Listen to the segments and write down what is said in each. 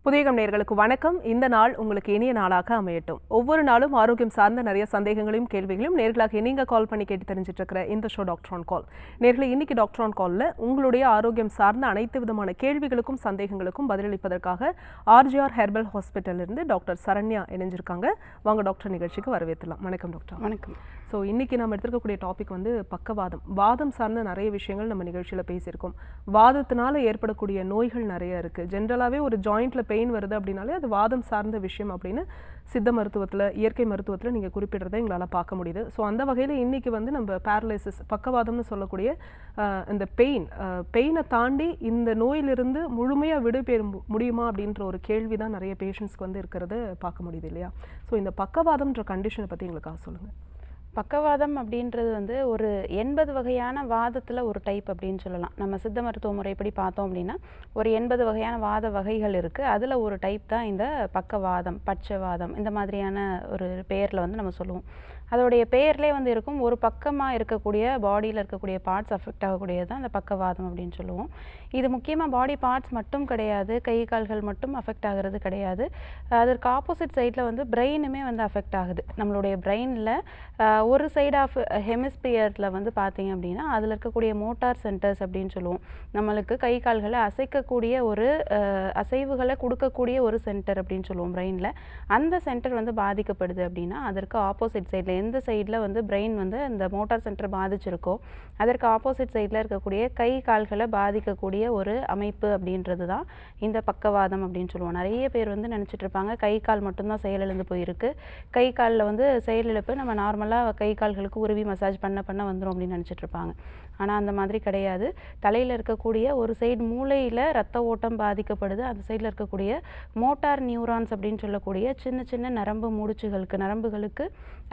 புதியகம் நேயர்களுக்கு வணக்கம். இந்த நாள் உங்களுக்கு இனிய நாளாக அமையட்டும். ஒவ்வொரு நாளும் ஆரோக்கியம் சார்ந்த நிறைய சந்தேகங்களையும் கேள்விகளையும் நேர்களாக நீங்க கால் பண்ணி கேட்டு தெரிஞ்சிட்டு இருக்கிற இந்த ஷோ டாக்டர் ஆன் கால். நேர்களை இன்னைக்கு டாக்டர் ஆன் கால்ல உங்களுடைய ஆரோக்கியம் சார்ந்த அனைத்து விதமான கேள்விகளுக்கும் சந்தேகங்களுக்கும் பதிலளிப்பதற்காக ஆர்ஜிஆர் ஹெர்பல் ஹாஸ்பிட்டல் இருந்து டாக்டர் சரண்யா இணைஞ்சிருக்காங்க. வாங்க டாக்டர், நிகழ்ச்சிக்கு வரவேற்றலாம். வணக்கம் டாக்டர். வணக்கம். ஸோ இன்றைக்கி நம்ம எடுத்துக்கக்கூடிய டாபிக் வந்து பக்கவாதம். வாதம் சார்ந்த நிறைய விஷயங்கள் நம்ம நிகழ்ச்சியில் பேசியிருக்கோம். வாதத்தினால ஏற்படக்கூடிய நோய்கள் நிறைய இருக்குது. ஜென்ரலாகவே ஒரு ஜாயிண்டில் பெயின் வருது அப்படின்னாலே அது வாதம் சார்ந்த விஷயம் அப்படின்னு சித்த மருத்துவத்தில், இயற்கை மருத்துவத்தில் நீங்கள் குறிப்பிடுறதை எங்களால் பார்க்க முடியுது. ஸோ அந்த வகையில் இன்றைக்கி வந்து நம்ம பேரலைசிஸ், பக்கவாதம்னு சொல்லக்கூடிய இந்த பெயினை தாண்டி இந்த நோயிலிருந்து முழுமையாக விடுபெற முடியுமா அப்படின்ற ஒரு கேள்வி தான் நிறைய பேஷண்ட்ஸ்க்கு வந்து இருக்கிறத பார்க்க முடியுது இல்லையா? ஸோ இந்த பக்கவாதம்ன்ற கண்டிஷனை பற்றி எங்களுக்காக சொல்லுங்கள். பக்கவாதம் அப்படின்றது வந்து ஒரு 80 வகையான வாதத்தில் ஒரு டைப் அப்படின்னு சொல்லலாம். நம்ம சித்த மருத்துவ முறைப்படி பார்த்தோம் அப்படின்னா ஒரு 80 வகையான வாத வகைகள் இருக்குது. அதில் ஒரு டைப் தான் இந்த பக்கவாதம், பட்சவாதம், இந்த மாதிரியான ஒரு பெயரில் வந்து நம்ம சொல்லுவோம். அதோடைய பெயர்லேயே வந்து இருக்கும், ஒரு பக்கமாக இருக்கக்கூடிய பாடியில் இருக்கக்கூடிய பார்ட்ஸ் அஃபெக்ட் ஆகக்கூடியது தான் அந்த பக்கவாதம் அப்படின்னு சொல்லுவோம். இது முக்கியமாக பாடி பார்ட்ஸ் மட்டும் கிடையாது, கை கால்கள் மட்டும் அஃபெக்ட் ஆகிறது கிடையாது. அதற்கு ஆப்போசிட் சைடில் வந்து பிரெயினுமே வந்து அஃபெக்ட் ஆகுது. நம்மளுடைய பிரெயினில் ஒரு சைடு ஆஃப் ஹெமிஸ்பியரில் வந்து பார்த்தீங்க அப்படின்னா அதில் இருக்கக்கூடிய மோட்டார் சென்டர்ஸ் அப்படின்னு சொல்லுவோம். நம்மளுக்கு கை கால்களை அசைக்கக்கூடிய ஒரு அசைவுகளை கொடுக்கக்கூடிய ஒரு சென்டர் அப்படின்னு சொல்லுவோம் பிரெயினில். அந்த சென்டர் வந்து பாதிக்கப்படுது அப்படின்னா அதற்கு ஆப்போசிட் சைடில், எந்த சைடில் வந்து பிரெயின் வந்து அந்த மோட்டார் சென்டர் பாதிச்சிருக்கோ அதற்கு ஆப்போசிட் சைடில் இருக்கக்கூடிய கை கால்களை பாதிக்கக்கூடிய ஒரு அமைப்பு அப்படின்றது தான் இந்த பக்கவாதம் அப்படின்னு சொல்லுவோம். நிறைய பேர் வந்து நினச்சிட்டு இருப்பாங்க கை கால் மட்டும்தான் செயலிழந்து போயிருக்கு, கை காலில் வந்து செயலிழப்பு நம்ம நார்மலாக கை கால்களுக்கு உருவி மசாஜ் பண்ண வந்துடும் அப்படின்னு நினச்சிட்டு இருப்பாங்க. ஆனால் அந்த மாதிரி கிடையாது. தலையில் இருக்கக்கூடிய ஒரு சைடு மூளையில் ரத்த ஓட்டம் பாதிக்கப்படுது. அந்த சைடில் இருக்கக்கூடிய மோட்டார் நியூரான்ஸ் அப்படின்னு சொல்லக்கூடிய சின்ன சின்ன நரம்புகளுக்கு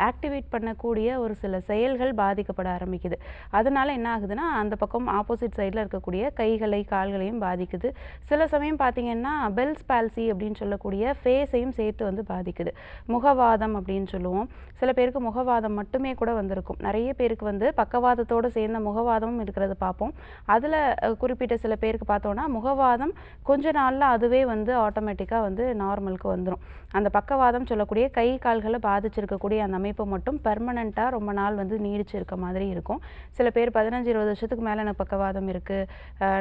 ஆக்டிவேட் பண்ணக்கூடிய ஒரு சில செயல்கள் பாதிக்கப்பட ஆரம்பிக்குது. அதனால என்ன ஆகுதுன்னா அந்த பக்கம் ஆப்போசிட் சைடில் இருக்கக்கூடிய கைகளை கால்களையும் பாதிக்குது. சில சமயம் பார்த்தீங்கன்னா பெல்ஸ் பால்சி அப்படின்னு சொல்லக்கூடிய ஃபேஸையும் சேர்த்து வந்து பாதிக்குது. முகவாதம் அப்படின்னு சொல்லுவோம். சில பேருக்கு முகவாதம் மட்டுமே கூட வந்திருக்கும். நிறைய பேருக்கு வந்து பக்கவாதத்தோடு சேர்ந்த முகவாதமும் இருக்கிறது பார்ப்போம். அதில் குறிப்பிட்ட சில பேருக்கு பார்த்தோன்னா முகவாதம் கொஞ்ச நாளில் அதுவே வந்து ஆட்டோமேட்டிக்காக வந்து நார்மலுக்கு வந்துடும். அந்த பக்கவாதம் சொல்லக்கூடிய கை கால்களை பாதிச்சிருக்கக்கூடிய அந்த அமைப்பு மட்டும் பெர்மனண்ட்டாக ரொம்ப நாள் வந்து நீடிச்சிருக்க மாதிரி இருக்கும். சில பேர் 15-20 வருஷத்துக்கு மேலே எனக்கு பக்கவாதம் இருக்குது,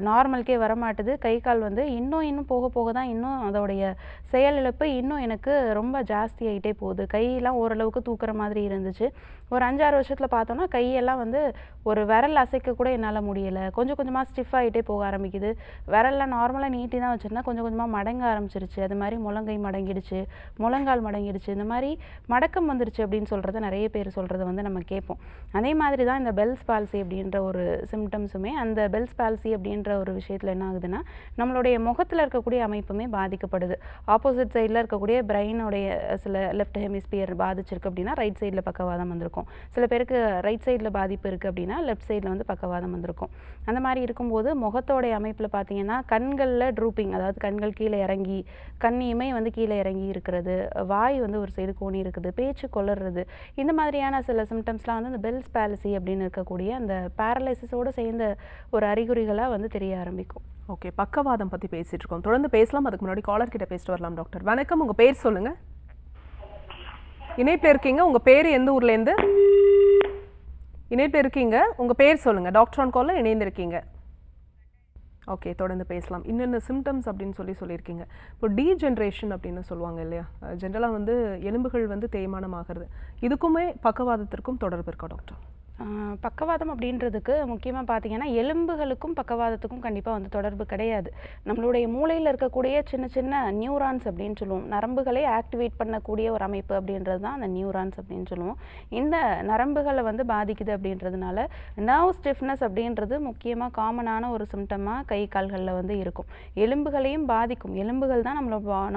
நார்மலுக்கே வரமாட்டுது, கை கால் வந்து இன்னும் போக போக தான் இன்னும் அதோடைய செயலிழப்பு இன்னும் எனக்கு ரொம்ப ஜாஸ்தி ஆகிட்டே போகுது. கையெல்லாம் ஓரளவுக்கு தூக்குற மாதிரி இருந்துச்சு, ஒரு 5-6 வருஷத்தில் பார்த்தோன்னா கையெல்லாம் வந்து ஒரு விரல் அசைக்க கூட என்னால் முடியலை, கொஞ்சம் கொஞ்சமாக ஸ்டிஃப் ஆகிட்டே போக ஆரம்பிக்குது. விரல்லாம் நார்மலாக நீட்டி தான் வச்சுருந்தா கொஞ்சம் கொஞ்சமாக மடங்க ஆரம்பிச்சிருச்சு. அது மாதிரி முழங்கை மடங்கிடுச்சு, முழங்கால் மடங்கிடுச்சு, இந்த மாதிரி மடக்கம் வந்துருச்சு அப்படின்னு சொல்கிறத நிறைய பேர் சொல்கிறத வந்து நம்ம கேட்போம். அதே மாதிரி தான் இந்த பெல்ஸ் பால்சி அப்படின்ற ஒரு சிம்டம்ஸுமே. அந்த பெல்ஸ் பால்சி அப்படின்ற ஒரு விஷயத்தில் என்ன ஆகுதுன்னா நம்மளுடைய முகத்தில் இருக்கக்கூடிய அமைப்புமே பாதிக்கப்படுது. ஆப்போசிட் சைடில் இருக்கக்கூடிய பிரெயினுடைய சில லெஃப்ட் ஹெமிஸ்பியர் பாதிச்சிருக்கு அப்படின்னா ரைட் சைடில் பக்கவாதம் வந்திருக்கும். சில பேருக்கு ரைட் சைடில் பாதிப்பு இருக்குது அப்படின்னா லெஃப்ட் சைடில் வந்து பக்கவாதம் வந்திருக்கும். அந்த மாதிரி இருக்கும்போது முகத்தோடைய அமைப்பில் பார்த்தீங்கன்னா கண்களில் ட்ரூப்பிங், அதாவது கண்கள் கீழே இறங்கி, கண் இமை வந்து கீழே இறங்கி இருக்கிறது, வாய் வந்து ஒரு சைடு கோணி இருக்குது, பேச்சு கொளறது, இந்த மாதிரியான சில சிம்டம்ஸ்லாம் வந்து இந்த பெல்ஸ் பால்சி அப்படின்னு இருக்கக்கூடிய அந்த பேரலைசிஸோடு சேர்ந்த ஒரு அறிகுறிகளாக வந்து தெரிய ஆரம்பிக்கும். ஓகே, பக்கவாதம் பற்றி பேசிகிட்டு இருக்கோம், தொடர்ந்து பேசலாம். அதுக்கு முன்னாடி காலர் கிட்ட பேசிட்டு வரலாம். டாக்டர் வணக்கம், உங்கள் பேர் சொல்லுங்கள். இணைப்பில் இருக்கீங்க, உங்கள் பேர் எந்த ஊர்லேருந்து இணைப்பில் இருக்கீங்க? உங்கள் பேர் சொல்லுங்கள். டாக்டர் ஆன் காலில் இணைந்திருக்கீங்க. ஓகே, தொடர்ந்து பேசலாம். இன்னென்ன சிம்டம்ஸ் அப்படின்னு சொல்லியிருக்கீங்க. இப்போ டீஜென்ரேஷன் அப்படின்னு சொல்லுவாங்க இல்லையா, ஜென்ரலாக வந்து எலும்புகள் வந்து தேய்மானம் ஆகிறது, இதுக்குமே பக்கவாதத்திற்கும் தொடர்பு இருக்கா டாக்டர்? பக்கவாதம் அப்படின்றதுக்கு முக்கியமாக பார்த்தீங்கன்னா எலும்புகளுக்கும் பக்கவாதத்துக்கும் கண்டிப்பாக வந்து தொடர்பு கிடையாது. நம்மளுடைய மூளையில் இருக்கக்கூடிய சின்ன சின்ன நியூரான்ஸ் அப்படின்னு சொல்லுவோம், நரம்புகளை ஆக்டிவேட் பண்ணக்கூடிய ஒரு அமைப்பு அப்படின்றது தான் அந்த நியூரான்ஸ் அப்படின்னு சொல்லுவோம். இந்த நரம்புகளை வந்து பாதிக்குது அப்படின்றதுனால நர்வ் ஸ்டிஃப்னஸ் அப்படின்றது முக்கியமாக காமனான ஒரு சிம்டமாக கை கால்களில் வந்து இருக்கும். எலும்புகளையும் பாதிக்கும். எலும்புகள் தான்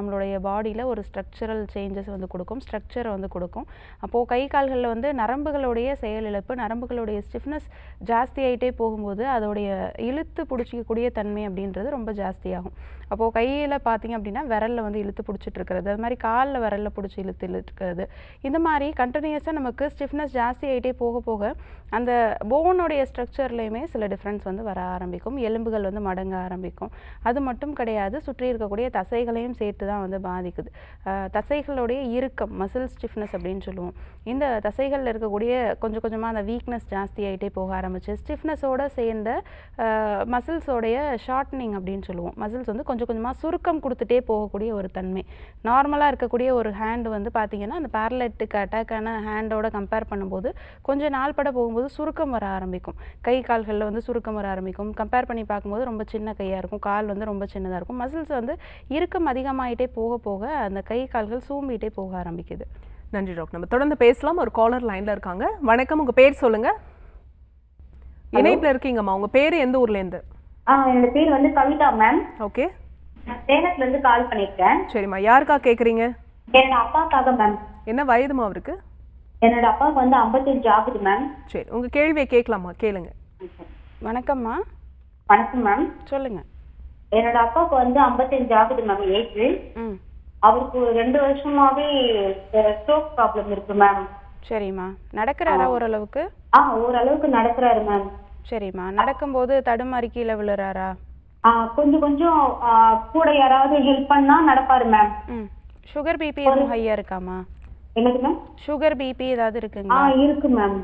நம்மளுடைய பாடியில் ஒரு ஸ்ட்ரக்சரல் சேஞ்சஸ் வந்து கொடுக்கும், ஸ்ட்ரக்சரை வந்து கொடுக்கும். அப்போது கை கால்களில் வந்து நரம்புகளுடைய செயலிழப்பு, நரம்புகளுடைய ஸ்டிஃப்னஸ் ஜாஸ்தி ஆகிட்டே போகும்போது அதோடைய இழுத்து பிடிச்சிக்கக்கூடிய தன்மை அப்படின்றது ரொம்ப ஜாஸ்தியாகும். அப்போது கையில் பார்த்தீங்க அப்படின்னா விரலில் வந்து இழுத்து பிடிச்சிட்டு இருக்கிறது, அது மாதிரி காலில் விரலில் பிடிச்சி இழுத்துக்கிறது, இந்த மாதிரி கண்டினியூஸாக நமக்கு ஸ்டிஃப்னஸ் ஜாஸ்தி ஆகிட்டே போக போக அந்த போனோடைய ஸ்ட்ரக்சர்லேயுமே சில டிஃப்ரென்ஸ் வந்து வர ஆரம்பிக்கும். எலும்புகள் வந்து மடங்க ஆரம்பிக்கும். அது மட்டும் கிடையாது, சுற்றி இருக்கக்கூடிய தசைகளையும் சேர்த்து தான் வந்து பாதிக்குது. தசைகளுடைய இறுக்கம், மசில் ஸ்டிஃப்னஸ் அப்படின்னு சொல்லுவோம். இந்த தசைகளில் இருக்கக்கூடிய கொஞ்சம் கொஞ்சமாக அந்த வீக்னஸ் ஜாஸ்தி ஆகிட்டே போக ஆரம்பிச்சு ஸ்டிஃப்னஸோடு சேர்ந்த மசில்ஸோடைய ஷார்ட்னிங் அப்படின்னு சொல்லுவோம். மசில்ஸ் வந்து கொஞ்சம் கொஞ்சமாக சுருக்கம் கொடுத்துட்டே போகக்கூடிய ஒரு தன்மை. நார்மலாக இருக்கக்கூடிய ஒரு ஹேண்டு வந்து பார்த்திங்கன்னா அந்த பேரலைட்டிக் அட்டாக்கான ஹேண்டோட கம்பேர் பண்ணும்போது கொஞ்சம் நாள் பட போகும்போது சுருக்கம் வர ஆரம்பிக்கும். கை கால்களில் வந்து சுருக்கம் வர ஆரம்பிக்கும். கம்பேர் பண்ணி பார்க்கும்போது ரொம்ப சின்ன கையாக இருக்கும், கால் வந்து ரொம்ப சின்னதாக இருக்கும். மசில்ஸ் வந்து இறுக்கம் அதிகமாகிட்டே போக போக அந்த கை கால்கள் சூம்பிகிட்டே போக ஆரம்பிக்குது. நன்றி டாக்டர். நம்ம தொடர்ந்து பேசலாம். ஒரு காலர் லைன்ல இருக்காங்க. வணக்கம், உங்க பேர் சொல்லுங்க. இணைப்புல இருக்கீங்கம்மா, உங்க பேரு எந்த ஊர்ல இருந்து? என்னோட பேர் வந்து கவிதா மேம். ஓகே, நான் சேலத்துல இருந்து கால் பண்ணிருக்கேன். சரிம்மா, யாருக்கா கேக்குறீங்க? என்னோட அப்பாக்காக மேம். என்ன வயதுமா அவருக்கு? என்னோட அப்பாவுக்கு வந்து 55 ஆகுது மேம். சரி, உங்க கேள்வியை கேட்கலாமா? கேளுங்க. வணக்கம்மா. வணக்கம் மேம். சொல்லுங்க. என்னோட அப்பாவுக்கு வந்து 55 ஆகுது மேம் ஏஜ். அவருக்கு 2 வருஷமாவே ஸ்ட்ரோக் ப்ராப்ளம் இருக்கு மேம். சரிம்மா, நடக்கிறாரா ஓரளவுக்கு? ஓரளவுக்கு நடக்கிறாரு மேம். சரிம்மா, நடக்கும்போது தடுமாறி கீழே விழுறாரா? கொஞ்சம் கொஞ்சம் கூட யாராவது ஹெல்ப் பண்ணா நடப்பாரு மேம். சுகர் பிபி எதுவும் ஹையா இருக்காமா? என்னது மேம்? சுகர் பிபி ஏதாவது இருக்குங்களா? இருக்கு மேம்.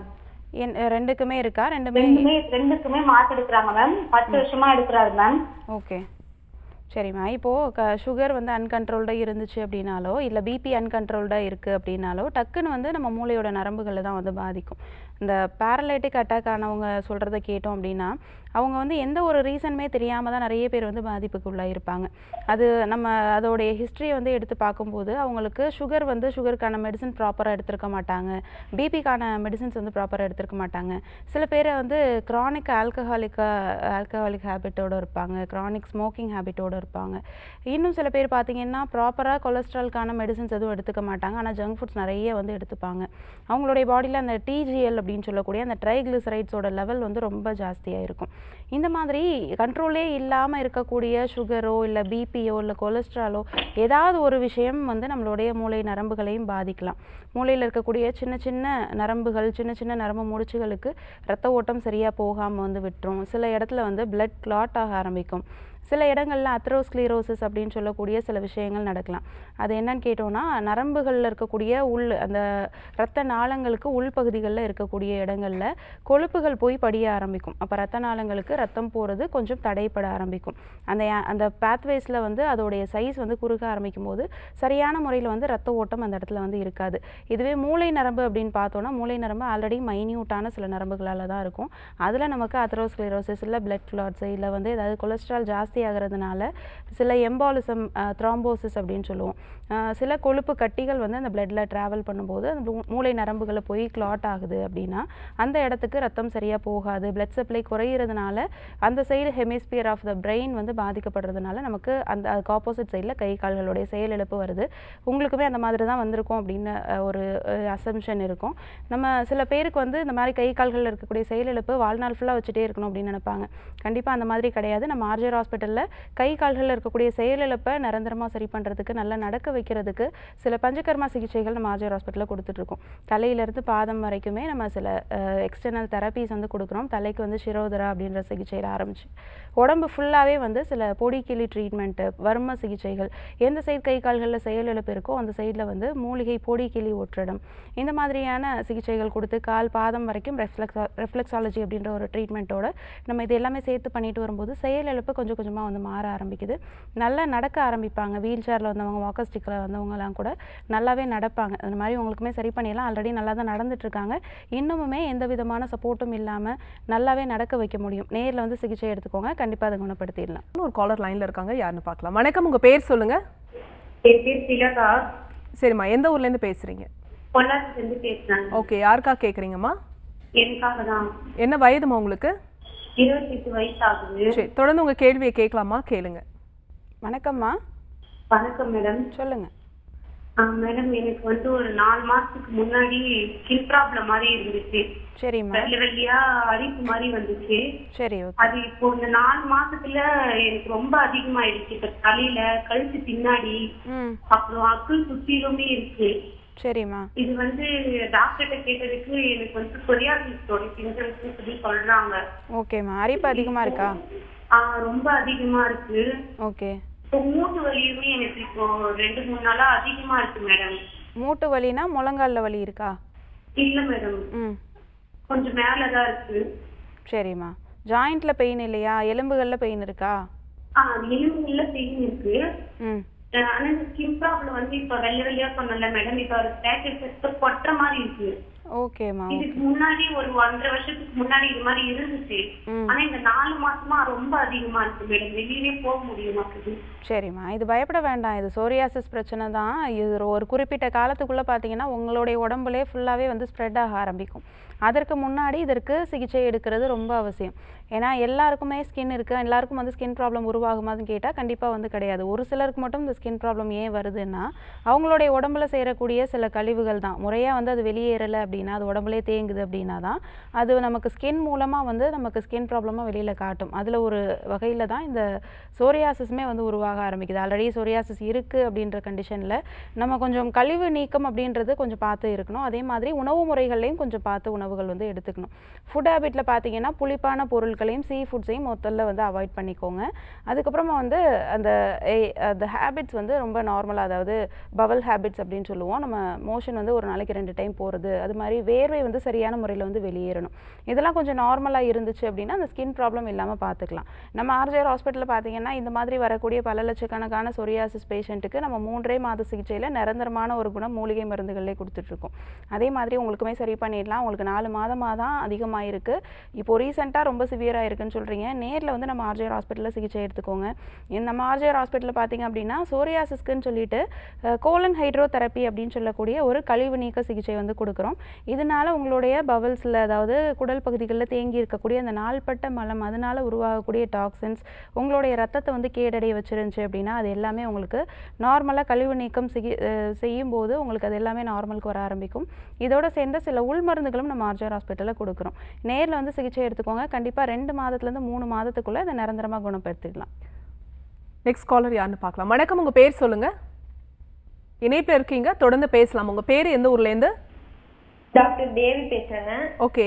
ரெண்டுக்குமே இருக்கா? ரெண்டுக்குமே மாத்து எடுக்கிறாங்க மேம். 10 வருஷமா எடுக்கிறாரு மேம். ஓகே, சரிம்மா. இப்போது சுகர் வந்து அன்கண்ட்ரோல்டாக இருந்துச்சு அப்படின்னாலோ இல்லை பிபி அன்கண்ட்ரோல்டாக இருக்குது அப்படின்னாலோ டக்குன்னு வந்து நம்ம மூளையோட நரம்புகளை தான் வந்து பாதிக்கும். இந்த பேரலைட்டிக் அட்டாக் ஆனவங்க சொல்கிறத கேட்டோம் அப்படின்னா அவங்க வந்து எந்த ஒரு ரீசனுமே தெரியாமல் தான் நிறைய பேர் வந்து பாதிப்புக்குள்ளே இருப்பாங்க. அது நம்ம அதோடைய ஹிஸ்ட்ரியை வந்து எடுத்து பார்க்கும்போது அவங்களுக்கு சுகருக்கான மெடிசன் ப்ராப்பராக எடுத்துருக்க மாட்டாங்க, பிபிக்கான மெடிசன்ஸ் வந்து ப்ராப்பராக எடுத்துருக்க மாட்டாங்க. சில பேர் வந்து க்ரானிக் ஆல்கஹாலிக் ஹேபிட்டோடு இருப்பாங்க, க்ரானிக் ஸ்மோக்கிங் ஹேபிட்டோடு இருப்பாங்க. இன்னும் சில பேர் பார்த்திங்கன்னா ப்ராப்பராக கொலஸ்ட்ரால்கான மெடிசன்ஸ் எதுவும் எடுத்துக்க மாட்டாங்க, ஆனால் ஜங்க் ஃபுட்ஸ் நிறைய வந்து எடுத்துப்பாங்க. அவங்களுடைய பாடியில் அந்த டிஜிஎல் அப்படின்னு சொல்லக்கூடிய அந்த ட்ரைக்ளிசரைட்ஸோட லெவல் வந்து ரொம்ப ஜாஸ்தியாக இருக்கும். இந்த மாதிரி கண்ட்ரோலே இல்லாமல் இருக்கக்கூடிய சுகரோ இல்லை பிபியோ இல்லை கொலஸ்ட்ராலோ ஏதாவது ஒரு விஷயம் வந்து நம்மளுடைய மூளை நரம்புகளையும் பாதிக்கலாம். மூளையில் இருக்கக்கூடிய சின்ன சின்ன நரம்புகள், சின்ன சின்ன நரம்பு முடிச்சுகளுக்கு ரத்த ஓட்டம் சரியாக போகாமல் வந்து விட்டுரும். சில இடத்துல வந்து பிளட் கிளாட் ஆக ஆரம்பிக்கும். சில இடங்களில் அத்ரோஸ்க்ளீரோசிஸ் அப்படின்னு சொல்லக்கூடிய சில விஷயங்கள் நடக்கலாம். அது என்னன்னு கேட்டோம்னா நரம்புகளில் இருக்கக்கூடிய அந்த இரத்த நாளங்களுக்கு உள்பகுதிகளில் இருக்கக்கூடிய இடங்களில் கொழுப்புகள் போய் படிய ஆரம்பிக்கும். அப்போ இரத்த நாளங்களுக்கு ரத்தம் போகிறது கொஞ்சம் தடைப்பட ஆரம்பிக்கும். அந்த பேத்வேஸில் வந்து அதோடைய சைஸ் வந்து குறுக ஆரம்பிக்கும் போது சரியான முறையில் வந்து ரத்த ஓட்டம் அந்த இடத்துல வந்து இருக்காது. இதுவே மூளை நரம்பு அப்படின்னு பார்த்தோன்னா மூளை நரம்பு ஆல்ரெடி மைன்யூட்டான சில நரம்புகளால் தான் இருக்கும். அதில் நமக்கு அத்ரோஸ்க்ளீரோசிஸ் இல்லை பிளட் கிளாட்ஸ் இல்லை வந்து ஏதாவது கொலஸ்ட்ரால் ஜாஸ்தி ஆகிறதுனால சில எம்பாலிசம், த்ராம்போசிஸ் அப்படின்னு சொல்லுவோம். சில கொழுப்பு கட்டிகள் வந்து அந்த பிளட்ல ட்ராவல் பண்ணும்போது அந்த மூளை நரம்புகளை போய் கிளாட் ஆகுது அப்படின்னா அந்த இடத்துக்கு ரத்தம் சரியாக போகாது. பிளட் சப்ளை குறையிறதுனால அந்த side hemisphere of the brain வந்து பாதிக்கப்படுறதுனால நமக்கு அதுக்கு ஆப்போசிட் சைடில் கை கால்களுடைய செயலிழப்பு வருது. உங்களுக்குமே அந்த மாதிரி தான் வந்திருக்கும் அப்படின்னு ஒரு அசம்ஷன் இருக்கும். நம்ம சில பேருக்கு வந்து இந்த மாதிரி கை கால்களில் இருக்கக்கூடிய செயலிழப்பு வாழ்நாள் ஃபுல்லாக வச்சுட்டே இருக்கணும் அப்படின்னு நினைப்பாங்க. கண்டிப்பாக அந்த மாதிரி கிடையாது. நம்ம ஆர்ஜிஆர் ஹாஸ்பிட்டலில் கை கால்களில் இருக்கக்கூடிய செயலிழப்பை நிரந்தரமாக சரி பண்ணுறதுக்கு, நல்லா நடக்க வைக்கிறதுக்கு சில பஞ்சகர்மா சிகிச்சைகள் நம்ம ஆர்ஜிஆர் ஹாஸ்பிட்டலில் கொடுத்துட்ருக்கோம். தலையிலேருந்து பாதம் வரைக்குமே நம்ம சில எக்ஸ்டர்னல் தெரப்பீஸ் வந்து கொடுக்குறோம். தலைக்கு வந்து சிரோதரா அப்படின்ற சிகிச்சையில் ஆரம்பிச்சு உடம்பு ஃபுல்லாகவே வந்து சில பொடிக்கிளி ட்ரீட்மெண்ட்டு, வர்ம சிகிச்சைகள், எந்த சைடு கை கால்களில் செயலிழப்பு இருக்கோ அந்த சைடில் வந்து மூலிகை பொடிக்கிளி ஒற்றிடம், இந்த மாதிரியான சிகிச்சைகள் கொடுத்து கால் பாதம் வரைக்கும் ரெஃப்ளெக்ஸாலஜி அப்படின்ற ஒரு ட்ரீட்மெண்ட்டோட நம்ம இது எல்லாமே சேர்த்து பண்ணிட்டு வரும்போது செயலிழப்பு கொஞ்சம் கொஞ்சமாக வந்து மாற ஆரம்பிக்குது. நல்லா நடக்க ஆரம்பிப்பாங்க. வீல் சேரில் வந்தவங்க, வாக்கர் ஸ்டிக்கில் வந்தவங்கலாம் கூட நல்லாவே நடப்பாங்க. அந்த மாதிரி உங்களுக்குமே சரி பண்ணிடலாம். ஆல்ரெடி நல்லா தான் நடந்துட்டுருக்காங்க. இன்னுமுமே எந்த விதமான சப்போர்ட்டும் இல்லாமல் நல்லாவே நடக்க வைக்க முடியும். நேரில் வந்து சிகிச்சை எடுத்துக்கோங்க, கண்டிப்பாக அதை குணப்படுத்திடலாம். ஒரு காலர் லைனில் இருக்காங்க, யாருன்னு பார்க்கலாம். வணக்கம், உங்கள் பேர் சொல்லுங்கள். சரிம்மா, எந்த ஊர்லேருந்து பேசுகிறீங்க? பொள்ளாச்சிலேருந்து பேசுகிறேன். ஓகே, யாருக்கா கேட்குறீங்கம்மா? எனக்காக தான். என்ன வயதுமா உங்களுக்கு? 28 வயசு ஆகுது. சரி, தொடர்ந்து உங்கள் கேள்வியை கேட்கலாமா? கேளுங்க. வணக்கம்மா. வணக்கம் மேடம். சொல்லுங்க. மேடம் எனக்கு வந்து ஒரு 4 மாசத்துக்கு முன்னாடி ஸ்கின் ப்ராப்ளம் மாதிரி இருந்துச்சு. சரிம்மா. வெள்ளை வெள்ளையா அரிப்பு மாதிரி வந்துச்சு. சரி, ஓகே. அது இப்போ இந்த 4 மாசத்துல எனக்கு ரொம்ப அதிகமாயிடுச்சு. இப்ப தலையில, கழுத்து பின்னாடி, அப்புறம் அக்குள் சுத்திலுமே இருக்கு. சரிம்மா. இது வந்து டாக்டர்கிட்ட கேட்டதுக்கு எனக்கு வந்து சொரியாசிஸோட சிம்டம்ஸ் சொல்லி சொல்றாங்க. ஓகேம்மா. அரிப்பு அதிகமா இருக்கா? ரொம்ப அதிகமா இருக்கு. ஓகே. மூட்டு வலியுமே எனக்கு இப்போ 2-3 நாளா அதிகமா இருக்கு மேடம். மூட்டு வலினா முழங்கால்ல வலி இருக்கா? இல்ல மேடம், கொஞ்சம் மேலதான் இருக்கு. சரிம்மா. ஜாயிண்ட்ல பெயின் இல்லையா? எலும்புகள்ல பெயின் இருக்கா? எலும்புல பெயின் இருக்கு. ஆனா இந்த ஸ்கின் ப்ராப்ளம் வந்து இப்ப வெள்ளை வெள்ளையா சொன்னல மேடம், இப்ப ஒரு பேக்கெட் கொட்டுற மாதிரி இருக்கு. ஓகேம்மா. இதுக்கு முன்னாடி ஒரு 1.5 வருஷத்துக்கு முன்னாடி இது மாதிரி இருந்துச்சு. ஆனா இந்த 4 மாசமா ரொம்ப அதிகமா இருக்கு மேடம், வெளியவே போக முடிய மாட்டேங்குது. சரிம்மா, இது பயப்பட வேண்டாம். இது சோரியாசிஸ் பிரச்சனை தான். இது ஒரு குறிப்பிட்ட காலத்துக்குள்ளே பார்த்தீங்கன்னா உங்களுடைய உடம்புலே ஃபுல்லாகவே வந்து ஸ்ப்ரெட் ஆக ஆரம்பிக்கும். அதற்கு முன்னாடி இதற்கு சிகிச்சை எடுக்கிறது ரொம்ப அவசியம். ஏன்னா எல்லாருக்குமே ஸ்கின் இருக்குது, எல்லாருக்கும் வந்து ஸ்கின் ப்ராப்ளம் உருவாகுமான்னு கேட்டால் கண்டிப்பாக வந்து கிடையாது. ஒரு சிலருக்கு மட்டும் இந்த ஸ்கின் ப்ராப்ளம் ஏன் வருதுன்னா அவங்களுடைய உடம்புல சேரக்கூடிய சில கழிவுகள் தான் முறையாக வந்து அது வெளியேறலை அப்படின்னா, அது உடம்புலே தேங்குது அப்படின்னா தான் அது நமக்கு ஸ்கின் மூலமாக வந்து நமக்கு ஸ்கின் ப்ராப்ளமாக வெளியில் காட்டும். அதில் ஒரு வகையில் தான் இந்த சோரியாசிஸுமே வந்து உருவாக ஆரம்பிக்குது. ஆல்ரெடி சோரியாசிஸ் இருக்குது அப்படின்ற கண்டிஷனில் நம்ம கொஞ்சம் கழிவு நீக்கம் அப்படின்றது கொஞ்சம் பார்த்து இருக்கணும். அதே மாதிரி உணவு முறைகள்லையும் கொஞ்சம் பார்த்து உணவுகள் வந்து எடுத்துக்கணும். ஃபுட் ஹேபிட்டில் பார்த்தீங்கன்னா புளிப்பான பொருட்களையும் சீ ஃபுட்ஸையும் மொத்தத்தில் வந்து அவாய்ட் பண்ணிக்கோங்க. அதுக்கப்புறமா வந்து அந்த ஹேபிட்ஸ் வந்து ரொம்ப நார்மலாக, அதாவது பவல் ஹேபிட்ஸ் அப்படின்னு சொல்லுவோம். நம்ம மோஷன் வந்து ஒரு நாளைக்கு 2 டைம் போகிறது, அது மாதிரி வேர்வை வந்து சரியான முறையில் வந்து வெளியேறணும். இதெல்லாம் கொஞ்சம் நார்மலாக இருந்துச்சு அப்படின்னா அந்த ஸ்கின் ப்ராப்ளம் இல்லாமல் பார்த்துக்கலாம். நம்ம ஆர்ஜிஆர் ஹாஸ்பிட்டலில் பார்த்தீங்கன்னா இந்த மாதிரி வரக்கூடிய பல லட்சக்கணக்கான சொரியாசிஸ் பேஷண்ட்டுக்கு நம்ம 3 மாத சிகிச்சையில் நிரந்தரமான ஒரு குணம் மூலிகை மருந்துகளே கொடுத்துட்ருக்கோம். அதே மாதிரி உங்களுக்குமே சரி பண்ணிடலாம். உங்களுக்கு 4 மாதமாக தான் அதிகமாக இருக்குது. இப்போது ரீசெண்டாக ரொம்ப சிவியராக இருக்குன்னு சொல்கிறீங்க. நேரில் வந்து நம்ம ஆர்ஜிஆர் ஹாஸ்பிட்டலில் சிகிச்சை எடுத்துக்கோங்க. நம்ம ஆர்ஜிஆர் ஹாஸ்பிட்டலில் பார்த்தீங்க அப்படின்னா சோரியாசிஸ்க்குன்னு சொல்லிட்டு கோலன் ஹைட்ரோதெரப்பி அப்படின்னு சொல்லக்கூடிய ஒரு கழிவு நீக்க சிகிச்சை வந்து கொடுக்குறோம். இதனால் உங்களுடைய பவல்ஸில், அதாவது குடல் பகுதிகளில் தேங்கி இருக்கக்கூடிய அந்த நாள்பட்ட மலம், அதனால் உருவாகக்கூடிய டாக்ஸின்ஸ் உங்களுடைய ரத்தத்தை வந்து கேடடைய வச்சிருந்துச்சு அப்படின்னா அது எல்லாமே உங்களுக்கு நார்மலாக கழிவு நீக்கம் செய்யும்போது உங்களுக்கு அது எல்லாமே நார்மலுக்கு வர ஆரம்பிக்கும். இதோட சேர்ந்த சில உள் மருந்துகளும் நம்ம ஆர்ஜிஆர் ஹாஸ்பிட்டலில் கொடுக்குறோம். நேரில் வந்து சிகிச்சை எடுத்துக்கோங்க. கண்டிப்பாக 2 மாதத்துலேருந்து 3 மாதத்துக்குள்ளே இதை நிரந்தரமாக குணப்படுத்திடலாம். நெக்ஸ்ட் காலர் யாருன்னு பார்க்கலாம். வணக்கம், உங்கள் பேர் சொல்லுங்கள். இணைப்பில் இருக்கீங்க, தொடர்ந்து பேசலாம். உங்கள் பேர் எந்த ஊர்லேருந்து? டாக்டர் தேவி பேசுறேங்க. ஓகே,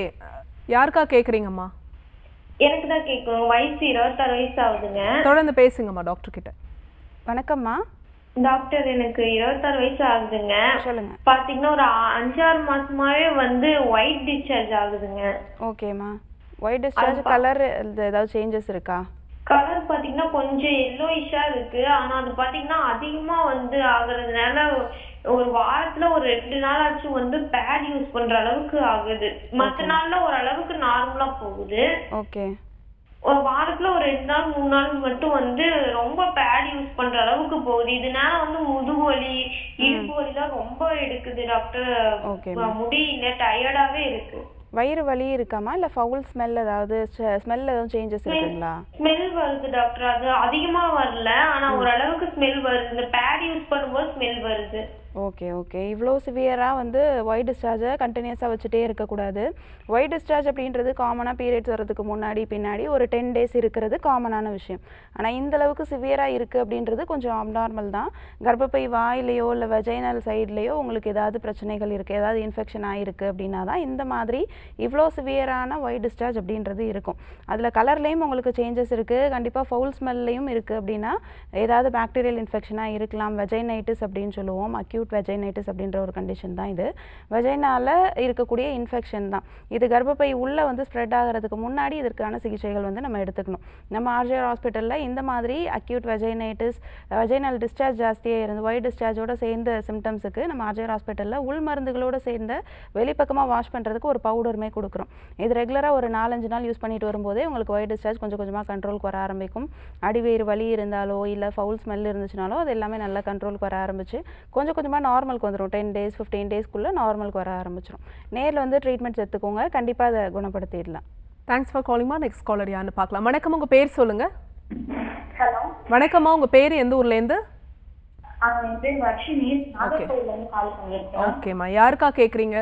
யாருக்கா கேட்குறீங்கம்மா? எனக்கு தான் கேட்கணும். வயசு 26 வயசு ஆகுதுங்க. தொடர்ந்து பேசுங்கம்மா டாக்டர் கிட்ட. வணக்கம்மா டாக்டர், எனக்கு 26 வயசு ஆகுதுங்க. சொல்லுங்க. பாத்தீங்கன்னா ஒரு 5-6 மாசமாவே வந்து ஒயிட் டிஸ்சார்ஜ் ஆகுதுங்க. ஓகேம்மா. ஒயிட் டிஸ்சார்ஜ் கலர் ஏதாவது சேஞ்சஸ் இருக்கா? கலர் பாத்தீங்கன்னா கொஞ்சம் எல்லோயிஷா இருக்கு. ஆனா அது பாத்தீங்கன்னா அதிகமா வந்து ஆகுறதுனால ஒரு வாரத்துல ஒரு 2 நாளாச்சும் வந்து பேட் யூஸ் பண்ற அளவுக்கு ஆகுது. மத்த நாள்ல ஒரு அளவுக்கு நார்மலா போகுது. ஓகே. ஒரு வாரத்துல ஒரு 2 நாள் 3 நாள் மட்டும் வந்து ரொம்ப பேட் யூஸ் பண்ற அளவுக்கு போகுது. இதனால வந்து முதுகு வலி, இடுப்பு வலி தான் ரொம்ப எடுக்குது டாக்டர். முடியல, டயர்டாவே இருக்கு. வயிறு வலி இருக்காமா, இல்ல ஃபவுல் ஸ்மெல், ஏதாவது ஸ்மெல்ல எதுவும் சேஞ்சஸ் இருக்குங்களா? ஸ்மெல் வருது டாக்டர். அது அதிகமா வரல, ஆனா ஓரளவுக்கு ஸ்மெல் வருது. இந்த பேட் யூஸ் பண்ணும்போது ஸ்மெல் வருது. Okay okay. இவ்வளோ சிவியராக வந்து ஒயிட் டிஸ்சார்ஜை கண்டினியூஸாக வச்சுட்டே இருக்கக்கூடாது. ஒயிட் டிஸ்சார்ஜ் அப்படின்றது காமனாக பீரியட்ஸ் வர்றதுக்கு முன்னாடி பின்னாடி ஒரு 10 டேஸ் இருக்கிறது காமனான விஷயம். ஆனால் இந்தளவுக்கு சிவியராக இருக்குது அப்படின்றது கொஞ்சம் அப்நார்மல் தான். கர்ப்பப்பை வாயிலையோ இல்லை வெஜைனல் சைட்லேயோ உங்களுக்கு ஏதாவது பிரச்சனைகள் இருக்குது, ஏதாவது இன்ஃபெக்ஷன் ஆகிருக்கு அப்படின்னா தான் இந்த மாதிரி இவ்வளோ சிவியரான ஒயிட் டிஸ்சார்ஜ் அப்படின்றது இருக்கும். அதில் கலர்லேயும் உங்களுக்கு சேஞ்சஸ் இருக்குது, கண்டிப்பாக ஃபவுல் ஸ்மெல்லையும் இருக்குது அப்படின்னா ஏதாவது பாக்டீரியல் இன்ஃபெக்ஷனாக இருக்கலாம். வெஜைனைட்டிஸ் அப்படின்னு சொல்லுவோம். அக்யூட் வெஜைனைட்டிஸ் அப்படின்ற ஒரு கண்டிஷன் தான் இது. வெஜைனால இருக்கக்கூடிய இன்ஃபெக்ஷன் தான் இது. கர்ப்பப்பை உள்ளே வந்து ஸ்ப்ரெட் ஆகிறதுக்கு முன்னாடி இதற்கான சிகிச்சைகள் வந்து நம்ம எடுத்துக்கணும். நம்ம ஆர்ஜிஆர் ஹாஸ்பிட்டலில் இந்த மாதிரி அக்யூட் வெஜைனைட்டிஸ், வெஜைனல் டிஸ்சார்ஜ் ஜாஸ்தியாக இருந்து ஒயிட் டிஸ்சார்ஜோட சேர்ந்த சிம்டம்ஸுக்கு நம்ம ஆர்ஜிஆர் ஹாஸ்பிட்டலில் உள் மருந்துகளோடு சேர்ந்த வெளிப்பக்கமாக வாஷ் பண்ணுறதுக்கு ஒரு பவுடருமே கொடுக்குறோம். இது ரெகுலராக ஒரு 4-5 நாள் யூஸ் பண்ணிட்டு வரும்போதே உங்களுக்கு ஒயிட் டிஸ்சார்ஜ் கொஞ்சம் கொஞ்சமாக கண்ட்ரோலுக்கு வர ஆரம்பிக்கும். அடிவயிறு வலி இருந்தாலோ இல்லை ஃபவுல் ஸ்மெல் இருந்துச்சுனாலோ அது எல்லாமே நல்லா கண்ட்ரோலுக்கு வர ஆரம்பிச்சு கொஞ்சம் கொஞ்சமாக நார்மலுக்கு வந்துடும். 10 டேஸ் 15 டேஸ்க்குள்ளே நார்மலுக்கு வர ஆரம்பிச்சிடும். நேரில் வந்து ட்ரீட்மெண்ட்ஸ் எடுத்துக்கோங்க, கண்டிப்பாக அதை குணப்படுத்திடலாம். தேங்க்ஸ் ஃபார் காலிங்மா. நெக்ஸ்ட் காலர் யாருன்னு பார்க்கலாம். வணக்கம், உங்கள் பேர் சொல்லுங்கள். ஹலோ. வணக்கம்மா, உங்கள் பேர் எந்த ஊர்லேருந்து? என் பேர் வர்ஷினி, நாகர்கோவில்ல இருந்து கால் பண்ணியிருக்கேன். ஓகேம்மா, யாருக்கா கேக்குறீங்க?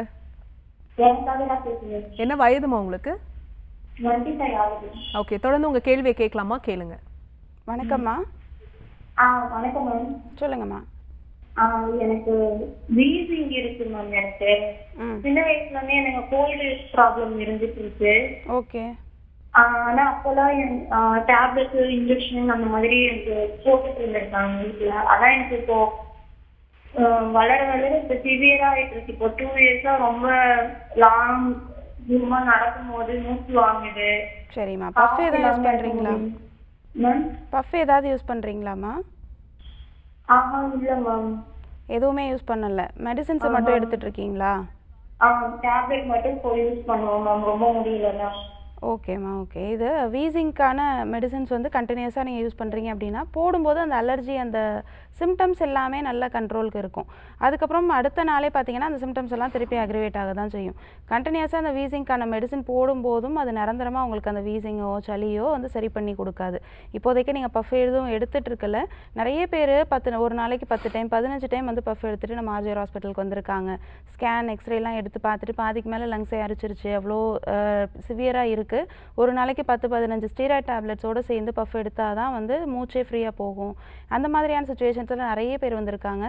எனக்காக தான் பேசுறேன். என்ன வயதுமா உங்களுக்கு? 25 ஆகுது. ஓகே, தொடர்ந்து உங்க கேள்வியை கேட்கலாமா? கேளுங்க. வணக்கம்மா. வணக்கம் மேம். சொல்லுங்கம்மா. எனக்கு வீசிங் இருக்கு மேம். எனக்கு சின்ன வயசுல இருந்தே எனக்கு கோல்டு ப்ராப்ளம் இருந்துட்டு இருக்கு. ஓகே. ஆனா அப்பெல்லாம் டேப்லெட் இன்ஜெக்ஷன் அந்த மாதிரி எனக்கு போட்டுட்டு இருந்திருக்காங்க வீட்டுல. அதான் எனக்கு இப்போ வளர வளர இப்ப சிவியரா ஆயிட்டு இருக்கு. இப்போ 2 இயர்ஸா ரொம்ப லாங் தூரமா நடக்கும் போது மூச்சு வாங்குது. சரிம்மா. பஃப் ஏதாவது யூஸ் பண்றீங்களா? மேம் பஃப் ஏதாவது யூஸ் பண்றீங்களாம்மா? இல்ல மேம். எதுவுமே யூஸ் பண்ணல. மெடிசின்ஸ் மட்டும் எடுத்துட்டு இருக்கீங்களா? டேப்லெட் மட்டும் யூஸ் பண்ணுவோம் மேம், ரொம்ப முடியலன்னா. ஓகேம்மா, ஓகே. இது வீசிங்க்கான மெடிசின்ஸ் வந்து கண்டினியூஸாக நீங்கள் யூஸ் பண்ணுறீங்க அப்படின்னா போடும்போது அந்த அலர்ஜி அந்த சிம்டம்ஸ் எல்லாமே நல்ல கண்ட்ரோலுக்கு இருக்கும். அதுக்கப்புறம் அடுத்த நாளே பார்த்தீங்கன்னா அந்த சிம்டம்ஸ் எல்லாம் திருப்பி அக்ரிவேட் ஆக தான் செய்யும். கண்டினியூஸாக அந்த வீசிங்க்கான மெடிசின் போடும்போதும் அது நிரந்தரமாக உங்களுக்கு அந்த வீசிங்கோ சளியோ வந்து சரி பண்ணி கொடுக்காது. இப்போதைக்கு நீங்கள் பஃப் எதுவும் எடுத்துகிட்டு இருக்கல. நிறைய பேர் ஒரு நாளைக்கு 10 டைம் 15 டைம் வந்து பஃப் எடுத்துகிட்டு நம்ம ஆர்ஜிஆர் ஹாஸ்பிட்டலுக்கு வந்திருக்காங்க. ஸ்கேன் எக்ஸ்ரேலாம் எடுத்து பார்த்துட்டு பாதிக்கு மேலே லங்ஸை அரிச்சிருச்சு, அவ்வளோ சிவியராக இருக்குது, ஒரு நாளைக்கு 10-15 ஸ்டீராய்ட் டேப்லெட்ஸோடு சேர்ந்து பஃப் எடுத்தால் தான் வந்து மூச்சே ஃப்ரீயாக போகும். அந்த மாதிரியான சுச்சுவேஷன்ஸில் நிறைய பேர் வந்திருக்காங்க.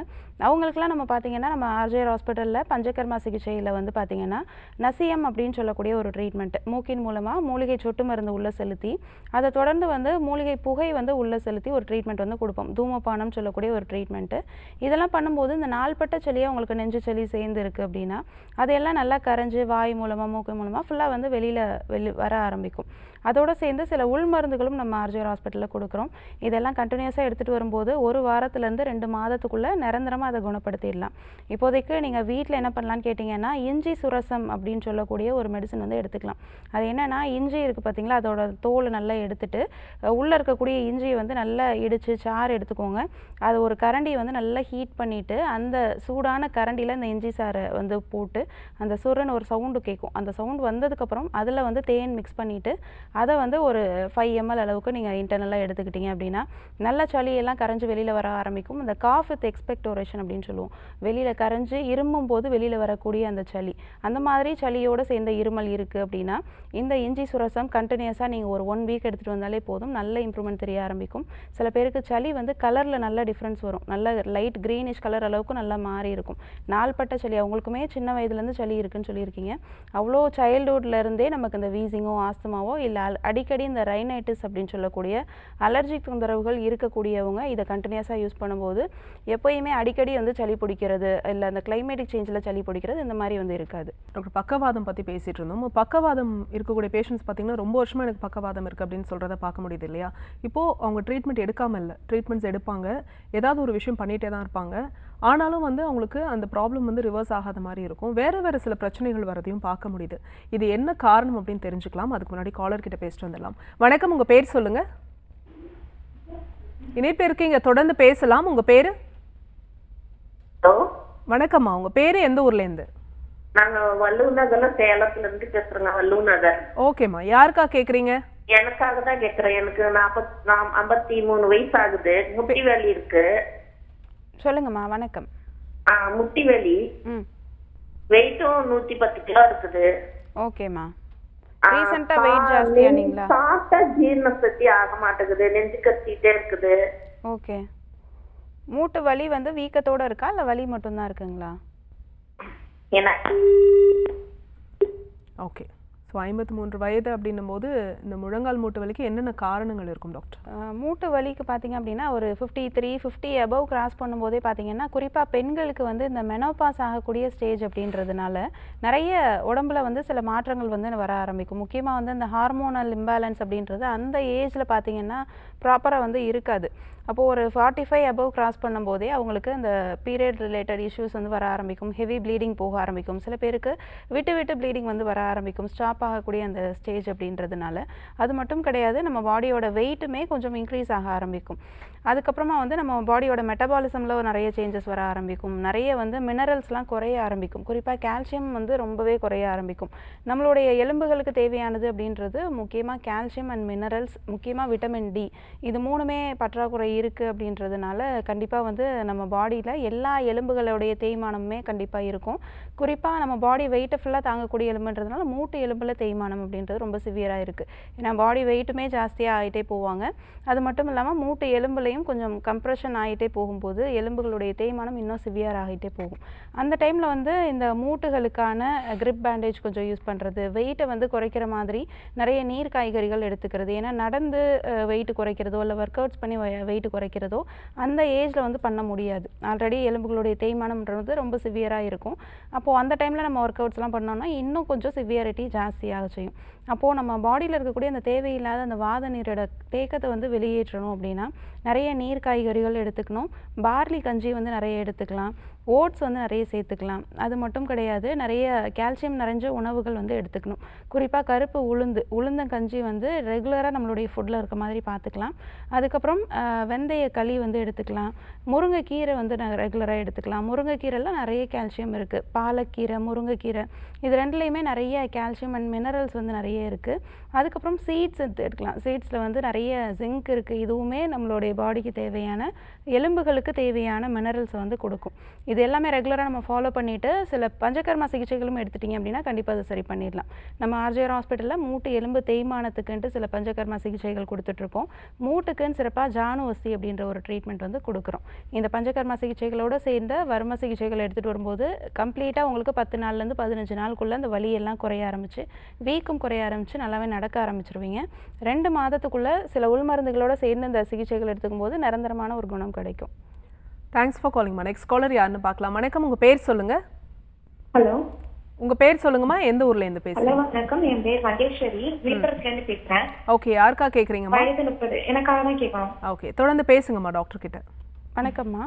அவங்களுக்குலாம் நம்ம பார்த்தீங்கன்னா நம்ம ஆர்ஜிஆர் ஹாஸ்பிட்டலில் பஞ்சகர்மா சிகிச்சையில் வந்து பார்த்தீங்கன்னா நசியம் அப்படின்னு சொல்லக்கூடிய ஒரு ட்ரீட்மெண்ட், மூக்கின் மூலமாக மூலிகை சொட்டு மருந்து உள்ளே செலுத்தி அதை தொடர்ந்து வந்து மூலிகை புகை வந்து உள்ளே செலுத்தி ஒரு ட்ரீட்மெண்ட் வந்து கொடுப்போம். தூமபானம் சொல்லக்கூடிய ஒரு ட்ரீட்மெண்ட்டு. இதெல்லாம் பண்ணும்போது இந்த நாள்பட்ட சளியாக உங்களுக்கு நெஞ்சு சளி சேர்ந்து இருக்குது அப்படின்னா அதையெல்லாம் நல்லா கரைஞ்சி வாய் மூலமாக மூக்கு மூலமாக ஃபுல்லாக வந்து வெளியில் வர ஆரம்பிக்கும். அதோடு சேர்ந்து சில உள் மருந்துகளும் நம்ம ஆர்ஜிஆர் ஹாஸ்பிட்டலில் கொடுக்குறோம். இதெல்லாம் கண்டினியூஸாக எடுத்துகிட்டு வரும்போது 1 வாரத்துலேருந்து 2 மாதத்துக்குள்ளே நிரந்தரமாக அதை குணப்படுத்திடலாம். இப்போதைக்கு நீங்கள் வீட்டில் என்ன பண்ணலான்னு கேட்டிங்கன்னா இஞ்சி சுரசம் அப்படின்னு சொல்லக்கூடிய ஒரு மெடிசன் வந்து எடுத்துக்கலாம். அது என்னென்னா இஞ்சி இருக்குது பார்த்தீங்களா, அதோட தோல் நல்லா எடுத்துட்டு உள்ளே இருக்கக்கூடிய இஞ்சியை வந்து நல்லா இடித்து சாறு எடுத்துக்கோங்க. அது ஒரு கரண்டியை வந்து நல்லா ஹீட் பண்ணிவிட்டு அந்த சூடான கரண்டியில் இந்த இஞ்சி சாறை வந்து போட்டு அந்த சுரன்னு ஒரு சவுண்டு கேட்கும். அந்த சவுண்டு வந்ததுக்கப்புறம் அதில் வந்து தேன் மிக்ஸ் பண்ணிவிட்டு அதை வந்து ஒரு 5 ml அளவுக்கு நீங்கள் இன்டர்னலாக எடுத்துக்கிட்டீங்க அப்படின்னா நல்ல சளியெல்லாம் கரைஞ்சி வெளியில் வர ஆரம்பிக்கும். இந்த காஃப் வித் எக்ஸ்பெக்டோரேஷன் அப்படின்னு சொல்லுவோம். வெளியில் கரைஞ்சி இருமும் போது வெளியில் வரக்கூடிய அந்த சளி, அந்த மாதிரி சளியோடு சேர்ந்த இருமல் இருக்குது அப்படின்னா இந்த இஞ்சி சுரசம் கண்டினியூஸாக நீங்கள் ஒரு 1 வீக் எடுத்துகிட்டு வந்தாலே போதும், நல்ல இம்ப்ரூவ்மெண்ட் தெரிய ஆரம்பிக்கும். சில பேருக்கு சளி வந்து கலரில் நல்ல டிஃப்ரென்ஸ் வரும், நல்ல லைட் க்ரீனிஷ் கலர் அளவுக்கு நல்லா மாறி இருக்கும். நாள்பட்ட சளி, அவங்களுக்குமே சின்ன வயதுலேருந்து சளி இருக்குன்னு சொல்லியிருக்கீங்க. அவ்வளோ சைல்டுஹுட்லேருந்தே நமக்கு இந்த வீசிங்கோ ஆஸ்துமாவோ இல்லை அடிக்கடி இந்த ரைனைட்டிஸ் அப்படின்னு சொல்லக்கூடிய அலர்ஜிக் தொந்தரவுகள் இருக்கக்கூடியவங்க இதை கண்டினியூஸாக யூஸ் பண்ணும்போது எப்போயுமே அடிக்கடி வந்து சளி பிடிக்கிறது இல்லை அந்த கிளைமேட்டிக் சேஞ்சில் சளி பிடிக்கிறது இந்த மாதிரி வந்து இருக்காது. டாக்டர், பக்கவாதம் பற்றி பேசிகிட்டு இருந்தோம். பக்கவாதம் இருக்கக்கூடிய பேஷண்ட்ஸ் பார்த்தீங்கன்னா ரொம்ப வருஷமாக எனக்கு பக்கவாதம் இருக்குது அப்படின்னு சொல்கிறத பார்க்க முடியுது இல்லையா? இப்போது அவங்க ட்ரீட்மெண்ட் எடுக்காமல் இல்லை, ட்ரீட்மெண்ட்ஸ் எடுப்பாங்க, ஏதாவது ஒரு விஷயம் பண்ணிகிட்டே தான் இருப்பாங்க. ஆனாலும் வந்து அவங்களுக்கு அந்த ப்ராப்ளம் வந்து ரிவர்ஸ் ஆகாத மாதிரி இருக்கும். வேறு சில பிரச்சனைகள் வரதையும் பார்க்க முடியுது. இது என்ன காரணம் அப்படின்னு தெரிஞ்சுக்கலாம். அதுக்கு முன்னாடி காலர் கிட்ட பேசிட்டு வந்துடலாம். வணக்கம், உங்கள் பேர் சொல்லுங்கள். இணைப்பு இருக்கீங்க, தொடர்ந்து பேசலாம். உங்கள் பேர்? வணக்கம்மா, உங்கள் பேர் எந்த ஊர்லேருந்து? நாங்க வல்லூர் நகர்ல சேலத்துல இருந்து பேசுறோங்க. வல்லூர் நகர். ஓகேம்மா, யாருக்கா கேட்குறீங்க? எனக்காக தான் கேட்குறேன். எனக்கு 53 வயசு ஆகுது. முட்டி வலி இருக்கு. சொல்லுங்கம்மா. வணக்கம். முட்டி வலி. வெயிட்டும் 110 கிலோ இருக்குது. ஓகேம்மா. ரீசெண்டா வெயிட் ஜாஸ்தியானீங்களா? சாப்பிட்டா ஜீரண சக்தி ஆக மாட்டேங்குது, நெஞ்சு கத்திட்டே இருக்குது. ஓகே. மூட்டு வலி வந்து வீக்கத்தோட இருக்கா இல்ல வலி மட்டும் தான் இருக்குங்களா? ஓகே. ஸோ 53 வயது அப்படின்னும் போது இந்த முழங்கால் மூட்டு வலிக்கு என்னென்ன காரணங்கள் இருக்கும் டாக்டர்? மூட்டு வலிக்கு பார்த்தீங்க அப்படின்னா ஒரு 53-50 அபவ் கிராஸ் பண்ணும்போதே பார்த்தீங்கன்னா குறிப்பாக பெண்களுக்கு வந்து இந்த மெனோபாஸ் ஆகக்கூடிய ஸ்டேஜ் அப்படின்றதுனால நிறைய உடம்புல வந்து சில மாற்றங்கள் வந்து வர ஆரம்பிக்கும். முக்கியமாக வந்து இந்த ஹார்மோனல் இம்பேலன்ஸ் அப்படின்றது அந்த ஏஜில் பார்த்தீங்கன்னா ப்ராப்பராக வந்து இருக்காது. அப்போது ஒரு 45 அபவ் கிராஸ் பண்ணும்போதே அவங்களுக்கு அந்த பீரியட் ரிலேட்டட் இஷ்யூஸ் வந்து வர ஆரம்பிக்கும். ஹெவி ப்ளீடிங் போக ஆரம்பிக்கும். சில பேருக்கு விட்டு ப்ளீடிங் வந்து வர ஆரம்பிக்கும், ஸ்டாப் ஆகக்கூடிய அந்த ஸ்டேஜ் அப்படின்றதுனால. அது மட்டும் கிடையாது, நம்ம பாடியோட வெயிட்டுமே கொஞ்சம் இன்க்ரீஸ் ஆக ஆரம்பிக்கும். அதுக்கப்புறமா வந்து நம்ம பாடியோட மெட்டபாலிசமில் நிறைய சேஞ்சஸ் வர ஆரம்பிக்கும். நிறைய வந்து மினரல்ஸ்லாம் குறைய ஆரம்பிக்கும். குறிப்பாக கால்சியம் வந்து ரொம்பவே குறைய ஆரம்பிக்கும். நம்மளுடைய எலும்புகளுக்கு தேவையானது அப்படின்றது முக்கியமாக கால்சியம் அண்ட் மினரல்ஸ், முக்கியமாக விட்டமின் டி, இது 3மே பற்றாக்குறை இருக்குது அப்படின்றதுனால கண்டிப்பாக வந்து நம்ம பாடியில் எல்லா எலும்புகளுடைய தேய்மானமுமே கண்டிப்பாக இருக்கும். குறிப்பாக நம்ம பாடி வெயிட்டை ஃபுல்லாக தாங்கக்கூடிய எலும்புன்றதுனால மூட்டு எலும்பில் தேய்மானம் அப்படின்றது ரொம்ப சிவியராக இருக்குது. ஏன்னா பாடி வெயிட்டுமே ஜாஸ்தியாக ஆகிட்டே போவாங்க. அது மட்டும் இல்லாமல் மூட்டு எலும்புலையும் கொஞ்சம் கம்ப்ரெஷன் ஆகிட்டே போகும்போது எலும்புகளுடைய தேய்மானம் இன்னும் சிவியர் ஆகிட்டே போகும். அந்த டைமில் வந்து இந்த மூட்டுகளுக்கான கிரிப் பேண்டேஜ் கொஞ்சம் யூஸ் பண்ணுறது, வெயிட்டை வந்து குறைக்கிற மாதிரி நிறைய நீர் காய்கறிகள் எடுத்துக்கிறது. ஏன்னா நடந்து வெயிட் குறைக்கிறதோ இல்லை ஒர்க் அவுட்ஸ் பண்ணி வெயிட் குறைக்கிறதோ அந்த ஏஜில் வந்து பண்ண முடியாது. ஆல்ரெடி எலும்புகளுடைய தேய்மானம்ன்றது ரொம்ப சிவியராக இருக்கும். அப்போது அந்த டைமில் நம்ம ஒர்க் அவுட்ஸ்லாம் பண்ணோம்னா இன்னும் கொஞ்சம் சிவியாரிட்டி ஜாஸ்தியாக செய்யும். அப்போது நம்ம பாடியில் இருக்கக்கூடிய அந்த தேவையில்லாத அந்த வாத நீரோட தேக்கத்தை வந்து வெளியேற்றணும் அப்படின்னா நிறைய நீர் காய்கறிகள் எடுத்துக்கணும். பார்லி கஞ்சி வந்து நிறைய எடுத்துக்கலாம். ஓட்ஸ் வந்து நிறைய சேர்த்துக்கலாம். அது மட்டும் கிடையாது, நிறைய கால்சியம் நிறைஞ்ச உணவுகள் வந்து எடுத்துக்கணும். குறிப்பாக கருப்பு உளுந்தங்கஞ்சி வந்து ரெகுலராக நம்மளுடைய ஃபுட்டில் இருக்க மாதிரி பார்த்துக்கலாம். அதுக்கப்புறம் வெந்தய களி வந்து எடுத்துக்கலாம். முருங்கைக்கீரை வந்து ரெகுலராக எடுத்துக்கலாம். முருங்கைக்கீரைலாம் நிறைய கால்சியம் இருக்குது. பாலக்கீரை, முருங்கைக்கீரை இது ரெண்டுலேயுமே நிறைய கால்சியம் அண்ட் மினரல்ஸ் வந்து நிறைய இருக்குது. அதுக்கப்புறம் சீட்ஸ் எடுத்துக்கலாம். சீட்ஸில் வந்து நிறைய ஜிங்க் இருக்குது. இதுவுமே நம்மளுடைய பாடிக்கு தேவையான எலும்புகளுக்கு தேவையான மினரல்ஸை வந்து கொடுக்கும். இது எல்லாமே ரெகுலராக நம்ம ஃபாலோ பண்ணிவிட்டு சில பஞ்சகர்மா சிகிச்சைகளும் எடுத்துட்டிங்க அப்படின்னா கண்டிப்பாக அதை சரி பண்ணிடலாம். நம்ம ஆர்ஜிஆர் ஹாஸ்பிட்டலில் மூட்டு எலும்பு தேய்மானத்துக்குன்ட்டு சில பஞ்சகர்மா சிகிச்சைகள் கொடுத்துட்ருக்கோம். மூட்டுக்குன்னு சிறப்பாக ஜானுவசி அப்படின்ற ஒரு ட்ரீட்மெண்ட் வந்து கொடுக்குறோம். இந்த பஞ்சகர்மா சிகிச்சைகளோடு சேர்ந்த வர்ம சிகிச்சைகள் எடுத்துகிட்டு வரும்போது கம்ப்ளீட்டாக உங்களுக்கு 10 நாள்லேருந்து 15 நாளுக்குள்ளே அந்த வலியெல்லாம் குறைய ஆரம்பிச்சு, வீக்கம் குறைய ஆரம்பித்து நல்லாவே நடக்க ஆரம்பிச்சிருவீங்க. 2 மாதத்துக்குள்ளே சில உள்மருந்துகளோடு சேர்ந்து இந்த சிகிச்சைகள் எடுத்துக்கும் போது நிரந்தரமான ஒரு குணம் கிடைக்கும். தேங்க்ஸ் ஃபார் காலிங்மா. நெக்ஸ்ட் காலர் யாருன்னு பார்க்கலாம். வணக்கம், உங்கள் பேர் சொல்லுங்கள். ஹலோ, உங்கள் பேர் சொல்லுங்கம்மா, எந்த ஊர்லேருந்து பேசுகிறீங்க? ஹலோ வணக்கம், என் பேர் மகேஸ்வரி, விழுப்புரத்துலேருந்து பேசுகிறேன். ஓகே, யாருக்கா கேட்குறீங்கம்மா? வயது 30. எனக்காக தான் கேட்கணும். ஓகே, தொடர்ந்து பேசுங்கம்மா டாக்டர் கிட்ட. வணக்கம்மா.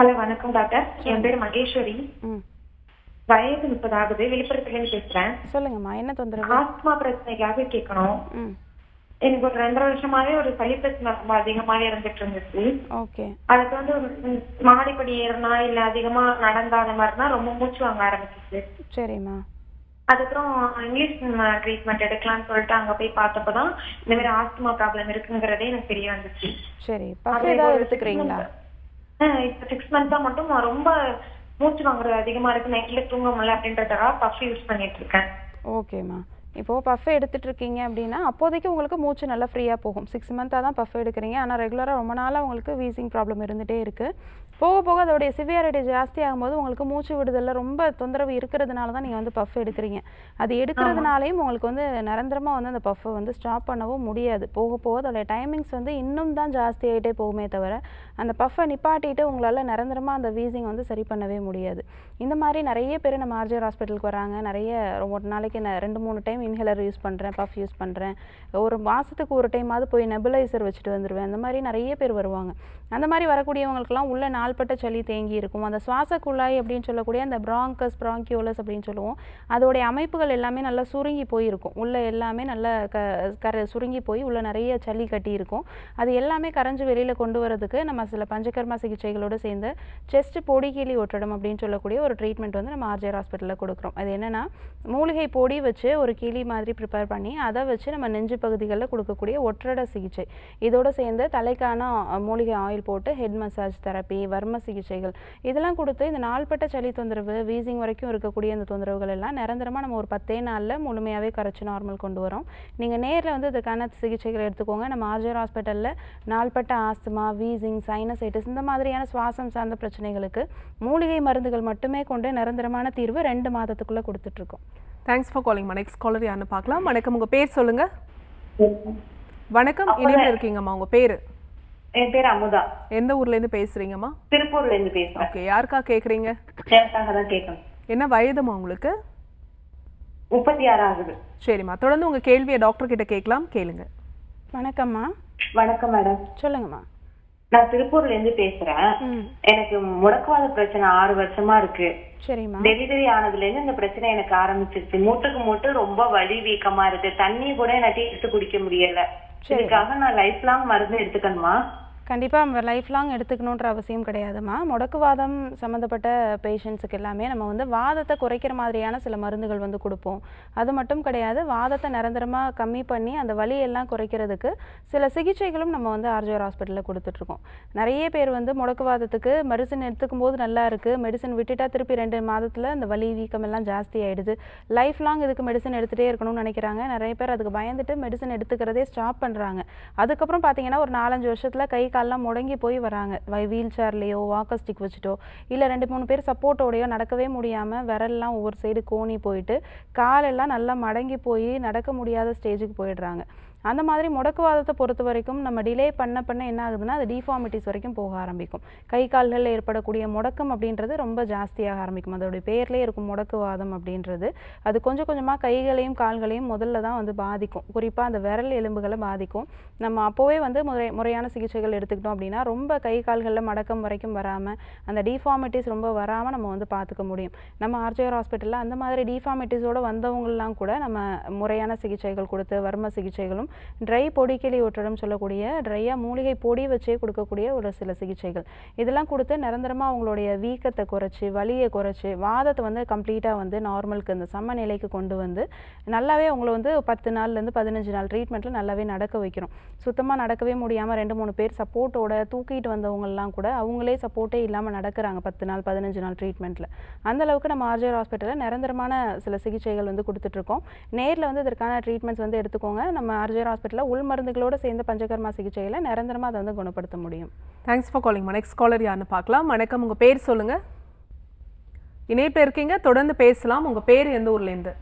ஹலோ வணக்கம் டாக்டர், என் பேர் மகேஸ்வரி. ம், வயது 30 ஆகுது, விழுப்புரத்துலேருந்து பேசுகிறேன். சொல்லுங்கம்மா, என்ன தொந்தரவு? ஆஸ்துமா பிரச்சனைக்காக கேட்கணும். ம், எனக்கு ஒரு 2.5 வருஷமாவே ஒரு சளி பிரச்சனை ரொம்ப அதிகமாவே இருந்துட்டு இருந்துச்சு. ஓகே. அதுக்கு வந்து ஒரு மாடிப்படி ஏறினா இல்ல அதிகமா நடந்தா அந்த மாதிரினா ரொம்ப மூச்சு வாங்க ஆரம்பிச்சிச்சு. சரிம்மா. அதுக்கப்புறம் இங்கிலீஷ் ட்ரீட்மெண்ட் எடுக்கலாம்னு சொல்லிட்டு அங்க போய் பார்த்தப்பதான் இந்த மாதிரி ஆஸ்துமா ப்ராப்ளம் இருக்குங்கிறதே எனக்கு தெரிய வந்துச்சு. சரி, பஃப் ஏதாவது எடுத்துக்கிறீங்களா? இப்ப 6 மந்த்ஸா மட்டும் ரொம்ப மூச்சு வாங்குறது அதிகமா இருக்கு, நைட்ல தூங்க முடியல அப்படின்றதுக்காக பஃப் யூஸ் பண்ணிட்டு இருக்கேன். ஓகேம்மா. இப்போது பஃப் எடுத்துகிட்டு இருக்கீங்க அப்படின்னா அப்போதைக்கு உங்களுக்கு மூச்சு நல்லா ஃப்ரீயாக போகும். 6 மந்த்தாக தான் பஃப் எடுக்கிறீங்க. ஆனால் ரெகுலராக ரொம்ப நாளாக உங்களுக்கு வீசிங் ப்ராப்ளம் இருந்துகிட்டே இருக்குது. போக போக அதோடைய சிவியாரிட்டி ஜாஸ்தி ஆகும்போது உங்களுக்கு மூச்சு விடுதலில் ரொம்ப தொந்தரவு இருக்கிறதுனால தான் நீங்கள் வந்து பஃப் எடுக்கிறீங்க. அது எடுக்கிறதுனாலையும் உங்களுக்கு வந்து நிரந்தரமாக வந்து அந்த பஃப்பை வந்து ஸ்டாப் பண்ணவும் முடியாது. போக போக அதோடைய டைமிங்ஸ் வந்து இன்னும் தான் ஜாஸ்தி ஆகிட்டே போகுமே தவிர அந்த பஃப்பை நிப்பாட்டிட்டு உங்களால் நிரந்தரமாக அந்த வீசிங் வந்து சரி பண்ணவே முடியாது. இந்த மாதிரி நிறைய பேர் நம்ம ஆர்ஜிஆர் ஹாஸ்பிட்டலுக்கு வராங்க. நிறைய ஒரு நாளைக்கு 2-3 டைம் இன்ஹேலர் யூஸ் பண்ணுறேன், பஃப் யூஸ் பண்ணுறேன், ஒரு மாதத்துக்கு ஒரு டைமாவது போய் நெபுலைசர் வச்சுட்டு வந்துடுவேன். அந்த மாதிரி நிறைய பேர் வருவாங்க. அந்த மாதிரி வரக்கூடியவங்களுக்கெல்லாம் உள்ள நாள்பட்ட சளி தேங்கி இருக்கும். அந்த சுவாச குழாய் அப்படின்னு சொல்லக்கூடிய அந்த பிராங்கஸ், பிராங்கியோலஸ் அப்படின்னு சொல்லுவோம், அதோடைய அமைப்புகள் எல்லாமே நல்லா சுருங்கி போயிருக்கும். உள்ள எல்லாமே நல்லா சுருங்கி போய் உள்ள நிறைய சளி கட்டி இருக்கும். அது எல்லாமே கரைஞ்சு வெளியில் கொண்டு வரதுக்கு நம்ம சில பஞ்சகர்மா சிகிச்சைகளோடு சேர்ந்து செஸ்ட் பொடிக்கீழி ஒற்றடம் அப்படின்னு சொல்லக்கூடிய ஒரு ட்ரீட்மெண்ட் வந்து நம்ம ஆர்ஜிஆர் ஹாஸ்பிட்டலில் கொடுக்குறோம். அது என்னென்னா மூலிகை பொடி வச்சு ஒரு கிளி மாதிரி ப்ரிப்பேர் பண்ணி அதை வச்சு நம்ம நெஞ்சு பகுதிகளில் கொடுக்கக்கூடிய ஒற்றட சிகிச்சை. இதோடு சேர்ந்து தலைக்கான மூலிகை ஆயில் போட்டு ஹெட் மசாஜ் தெரப்பி, வர்ம சிகிச்சைகள் இதெல்லாம் கொடுத்து இந்த நாள்பட்ட சளி தொந்தரவு, வீசிங் வரைக்கும் இருக்கக்கூடிய அந்த தொந்தரவுகள் எல்லாம் நிரந்தரமாக நம்ம ஒரு 10 நாளில் முழுமையாகவே கரைச்சி நார்மல் கொண்டு வரோம். நீங்கள் நேரில் வந்து இதற்கான சிகிச்சைகள் எடுத்துக்கோங்க. நம்ம ஆர்ஜிஆர் ஹாஸ்பிட்டலில் நாள்பட்ட ஆஸ்துமா, வீசிங், சைனசைட்டிஸ் இந்த மாதிரியான சுவாசம் சார்ந்த பிரச்சனைகளுக்கு மூலிகை மருந்துகள் மட்டுமே கொண்டு நிரந்தரமான தீர்வு 2 மாதத்துக்குள்ளே கொடுத்துட்ருக்கோம். தேங்க்ஸ் ஃபார் காலிங்மா. நெக்ஸ்ட் காலர் யாருன்னு பார்க்கலாம். வணக்கம், உங்கள் பேர் சொல்லுங்கள். வணக்கம், இணைப்பில் இருக்கீங்கம்மா. உங்கள் பேர்? என் பேர் அமுதா. எந்த ஊர்லேருந்து பேசுகிறீங்கம்மா? திருப்பூர்லேருந்து பேசுகிறேன். ஓகே, யாருக்கா கேட்குறீங்க? எனக்காக தான் கேட்கணும். என்ன வயதுமா உங்களுக்கு? 36 ஆகுது. சரிம்மா, தொடர்ந்து உங்கள் கேள்வியை டாக்டர் கிட்ட கேட்கலாம், கேளுங்க. வணக்கம்மா. வணக்கம் மேடம். சொல்லுங்கம்மா. நான் திருப்பூர்லேருந்து பேசுறேன். எனக்கு முடக்குவாத பிரச்சனை 6 வருஷமா இருக்கு. சரிம்மா. டெலிவரி ஆனதுலேருந்து இந்த பிரச்சனை எனக்கு ஆரம்பிச்சிருச்சு. மூட்டுக்கு மூட்டு ரொம்ப வலி வீக்கமா இருக்கு. தண்ணி கூட எனக்கு எடுத்து குடிக்க முடியல. இதுக்காக நான் லைஃப் லாங் மருந்து எடுத்துக்கணுமா? கண்டிப்பாக லைஃப் லாங் எடுத்துக்கணுன்ற அவசியம் கிடையாதுமா. முடக்குவாதம் சம்மந்தப்பட்ட பேஷண்ட்ஸுக்கு எல்லாமே நம்ம வந்து வாதத்தை குறைக்கிற மாதிரியான சில மருந்துகள் வந்து கொடுப்போம். அது மட்டும் கிடையாது, வாதத்தை நிரந்தரமாக கம்மி பண்ணி அந்த வலியெல்லாம் குறைக்கிறதுக்கு சில சிகிச்சைகளும் நம்ம வந்து ஆர்ஜிஆர் ஹாஸ்பிட்டலில் கொடுத்துட்ருக்கோம். நிறைய பேர் வந்து முடக்குவாதத்துக்கு மெடிசன் எடுத்துக்கும் போது நல்லா இருக்குது, மெடிசன் விட்டுட்டா திருப்பி 2 மாதத்தில் இந்த வலி வீக்கம் எல்லாம் ஜாஸ்தி ஆகிடுது, லைஃப் லாங் இதுக்கு மெடிசன் எடுத்துகிட்டே இருக்கணும்னு நினைக்கிறாங்க. நிறைய பேர் அதுக்கு பயந்துட்டு மெடிசன் எடுத்துக்கிறதே ஸ்டாப் பண்ணுறாங்க. அதுக்கப்புறம் பார்த்தீங்கன்னா ஒரு 4-5 வருஷத்தில் கை கால்லாம் முடங்கி போய் வராங்க. வீல் சேர்லேயோ வாக்கர் ஸ்டிக் வச்சுட்டோ இல்லை 2-3 பேர் சப்போர்ட்டோடையோ நடக்கவே முடியாமல் விரல்லாம் ஒவ்வொரு சைடு கோணி போயிட்டு காலெல்லாம் நல்லா மடங்கி போய் நடக்க முடியாத ஸ்டேஜுக்கு போயிடுறாங்க. அந்த மாதிரி முடக்குவாதத்தை பொறுத்த வரைக்கும் நம்ம டிலே பண்ண என்ன ஆகுதுன்னா அது டிஃபார்மிட்டிஸ் வரைக்கும் போக ஆரம்பிக்கும். கை கால்களில் ஏற்படக்கூடிய முடக்கம் அப்படின்றது ரொம்ப ஜாஸ்தியாக ஆரம்பிக்கும். அதோடைய பேர்லேயே இருக்கும் முடக்குவாதம் அப்படின்றது. அது கொஞ்சம் கொஞ்சமாக கைகளையும் கால்களையும் முதல்ல தான் வந்து பாதிக்கும். குறிப்பாக அந்த விரல் எலும்புகளை பாதிக்கும். நம்ம அப்போவே வந்து முறையான சிகிச்சைகள் எடுத்துக்கிட்டோம் அப்படின்னா ரொம்ப கை கால்களில் மடக்கம் வரைக்கும் வராமல் அந்த டிஃபார்மிட்டிஸ் ரொம்ப வராமல் நம்ம வந்து பார்த்துக்க முடியும். நம்ம ஆர்ஜிஆர் ஹாஸ்பிட்டலில் அந்த மாதிரி டிஃபார்மிட்டிஸோடு வந்தவங்கலாம் கூட நம்ம முறையான சிகிச்சைகள் கொடுத்து வர்ம சிகிச்சைகளும் ட்ரை பொடிக்கிளி ஒற்றடம் சொல்லக்கூடிய ட்ரையாக மூலிகை பொடி வச்சே கொடுக்கக்கூடிய ஒரு சில சிகிச்சைகள் இதெல்லாம் கொடுத்து நிரந்தரமாக அவங்களுடைய வீக்கத்தை குறைச்சி வலியை குறைச்சி வாதத்தை வந்து கம்ப்ளீட்டாக வந்து நார்மலுக்கு இந்த சமநிலைக்கு கொண்டு வந்து நல்லாவே அவங்கள வந்து 10 நாள்லேருந்து 15 நாள் ட்ரீட்மெண்ட்டில் நல்லாவே நடக்க வைக்கிறோம். சுத்தமாக நடக்கவே முடியாமல் 2-3 பேர் சப்போர்ட்டோட தூக்கிட்டு வந்தவங்கலாம் கூட அவங்களே சப்போர்ட்டே இல்லாமல் நடக்கிறாங்க 10 நாள் 15 நாள் ட்ரீட்மெண்ட்டில். அந்தளவுக்கு நம்ம ஆர்ஜிஆர் ஹாஸ்பிட்டலில் நிரந்தரமான சில சிகிச்சைகள் வந்து கொடுத்துட்ருக்கோம். நேரில் வந்து இதற்கான ட்ரீட்மெண்ட்ஸ் வந்து எடுத்துக்கோங்க. நம்ம ஆர்ஜிஆர் ஹாஸ்பிட்டலில் உள் மருந்துகளோடு சேர்ந்த பஞ்சகர்மா சிகிச்சையில் நிரந்தரமாக அதை வந்து குணப்படுத்த முடியும். Thanks for calling. Next caller யாருன்னு பார்க்கலாம். வணக்கம், உங்கள் பேர் சொல்லுங்கள். இணைப்பில் இருக்கீங்க, தொடர்ந்து பேசலாம். உங்கள் பேர் எந்த ஊர்லேருந்து?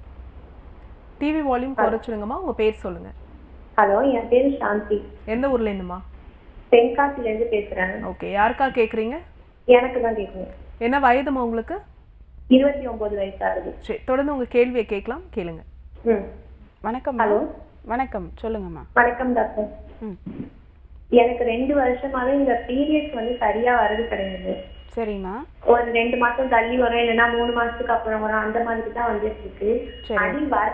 டிவி வால்யூம் குறைச்சிடுங்கம்மா. உங்கள் பேர் சொல்லுங்கள். ஹலோ, என் பேர் சாந்தி. எந்த ஊர்லேருந்துமா? தென்காசிலேருந்து பேசுகிறேன். ஓகே, யாருக்கா கேட்குறீங்க? எனக்கு தான் கேட்குறேன். என்ன வயதுமா உங்களுக்கு? 29 வயசாகுது. சரி, தொடர்ந்து உங்கள் கேள்வியை கேட்கலாம், கேளுங்க. வணக்கம். ஹலோ, வணக்கம், சொல்லுங்கம்மா. வணக்கம் டாக்டர். எனக்கு 2 வருஷமாவே இந்த பீரியட்ஸ் வந்து சரியா வரது கிடையாது. சரிம்மா. ஒரு 2 மாசம் தள்ளி வரும், இல்லைன்னா 3 மாசத்துக்கு அப்புறம் வரும், அந்த மாதிரி தான் வந்துட்டு இருக்கு.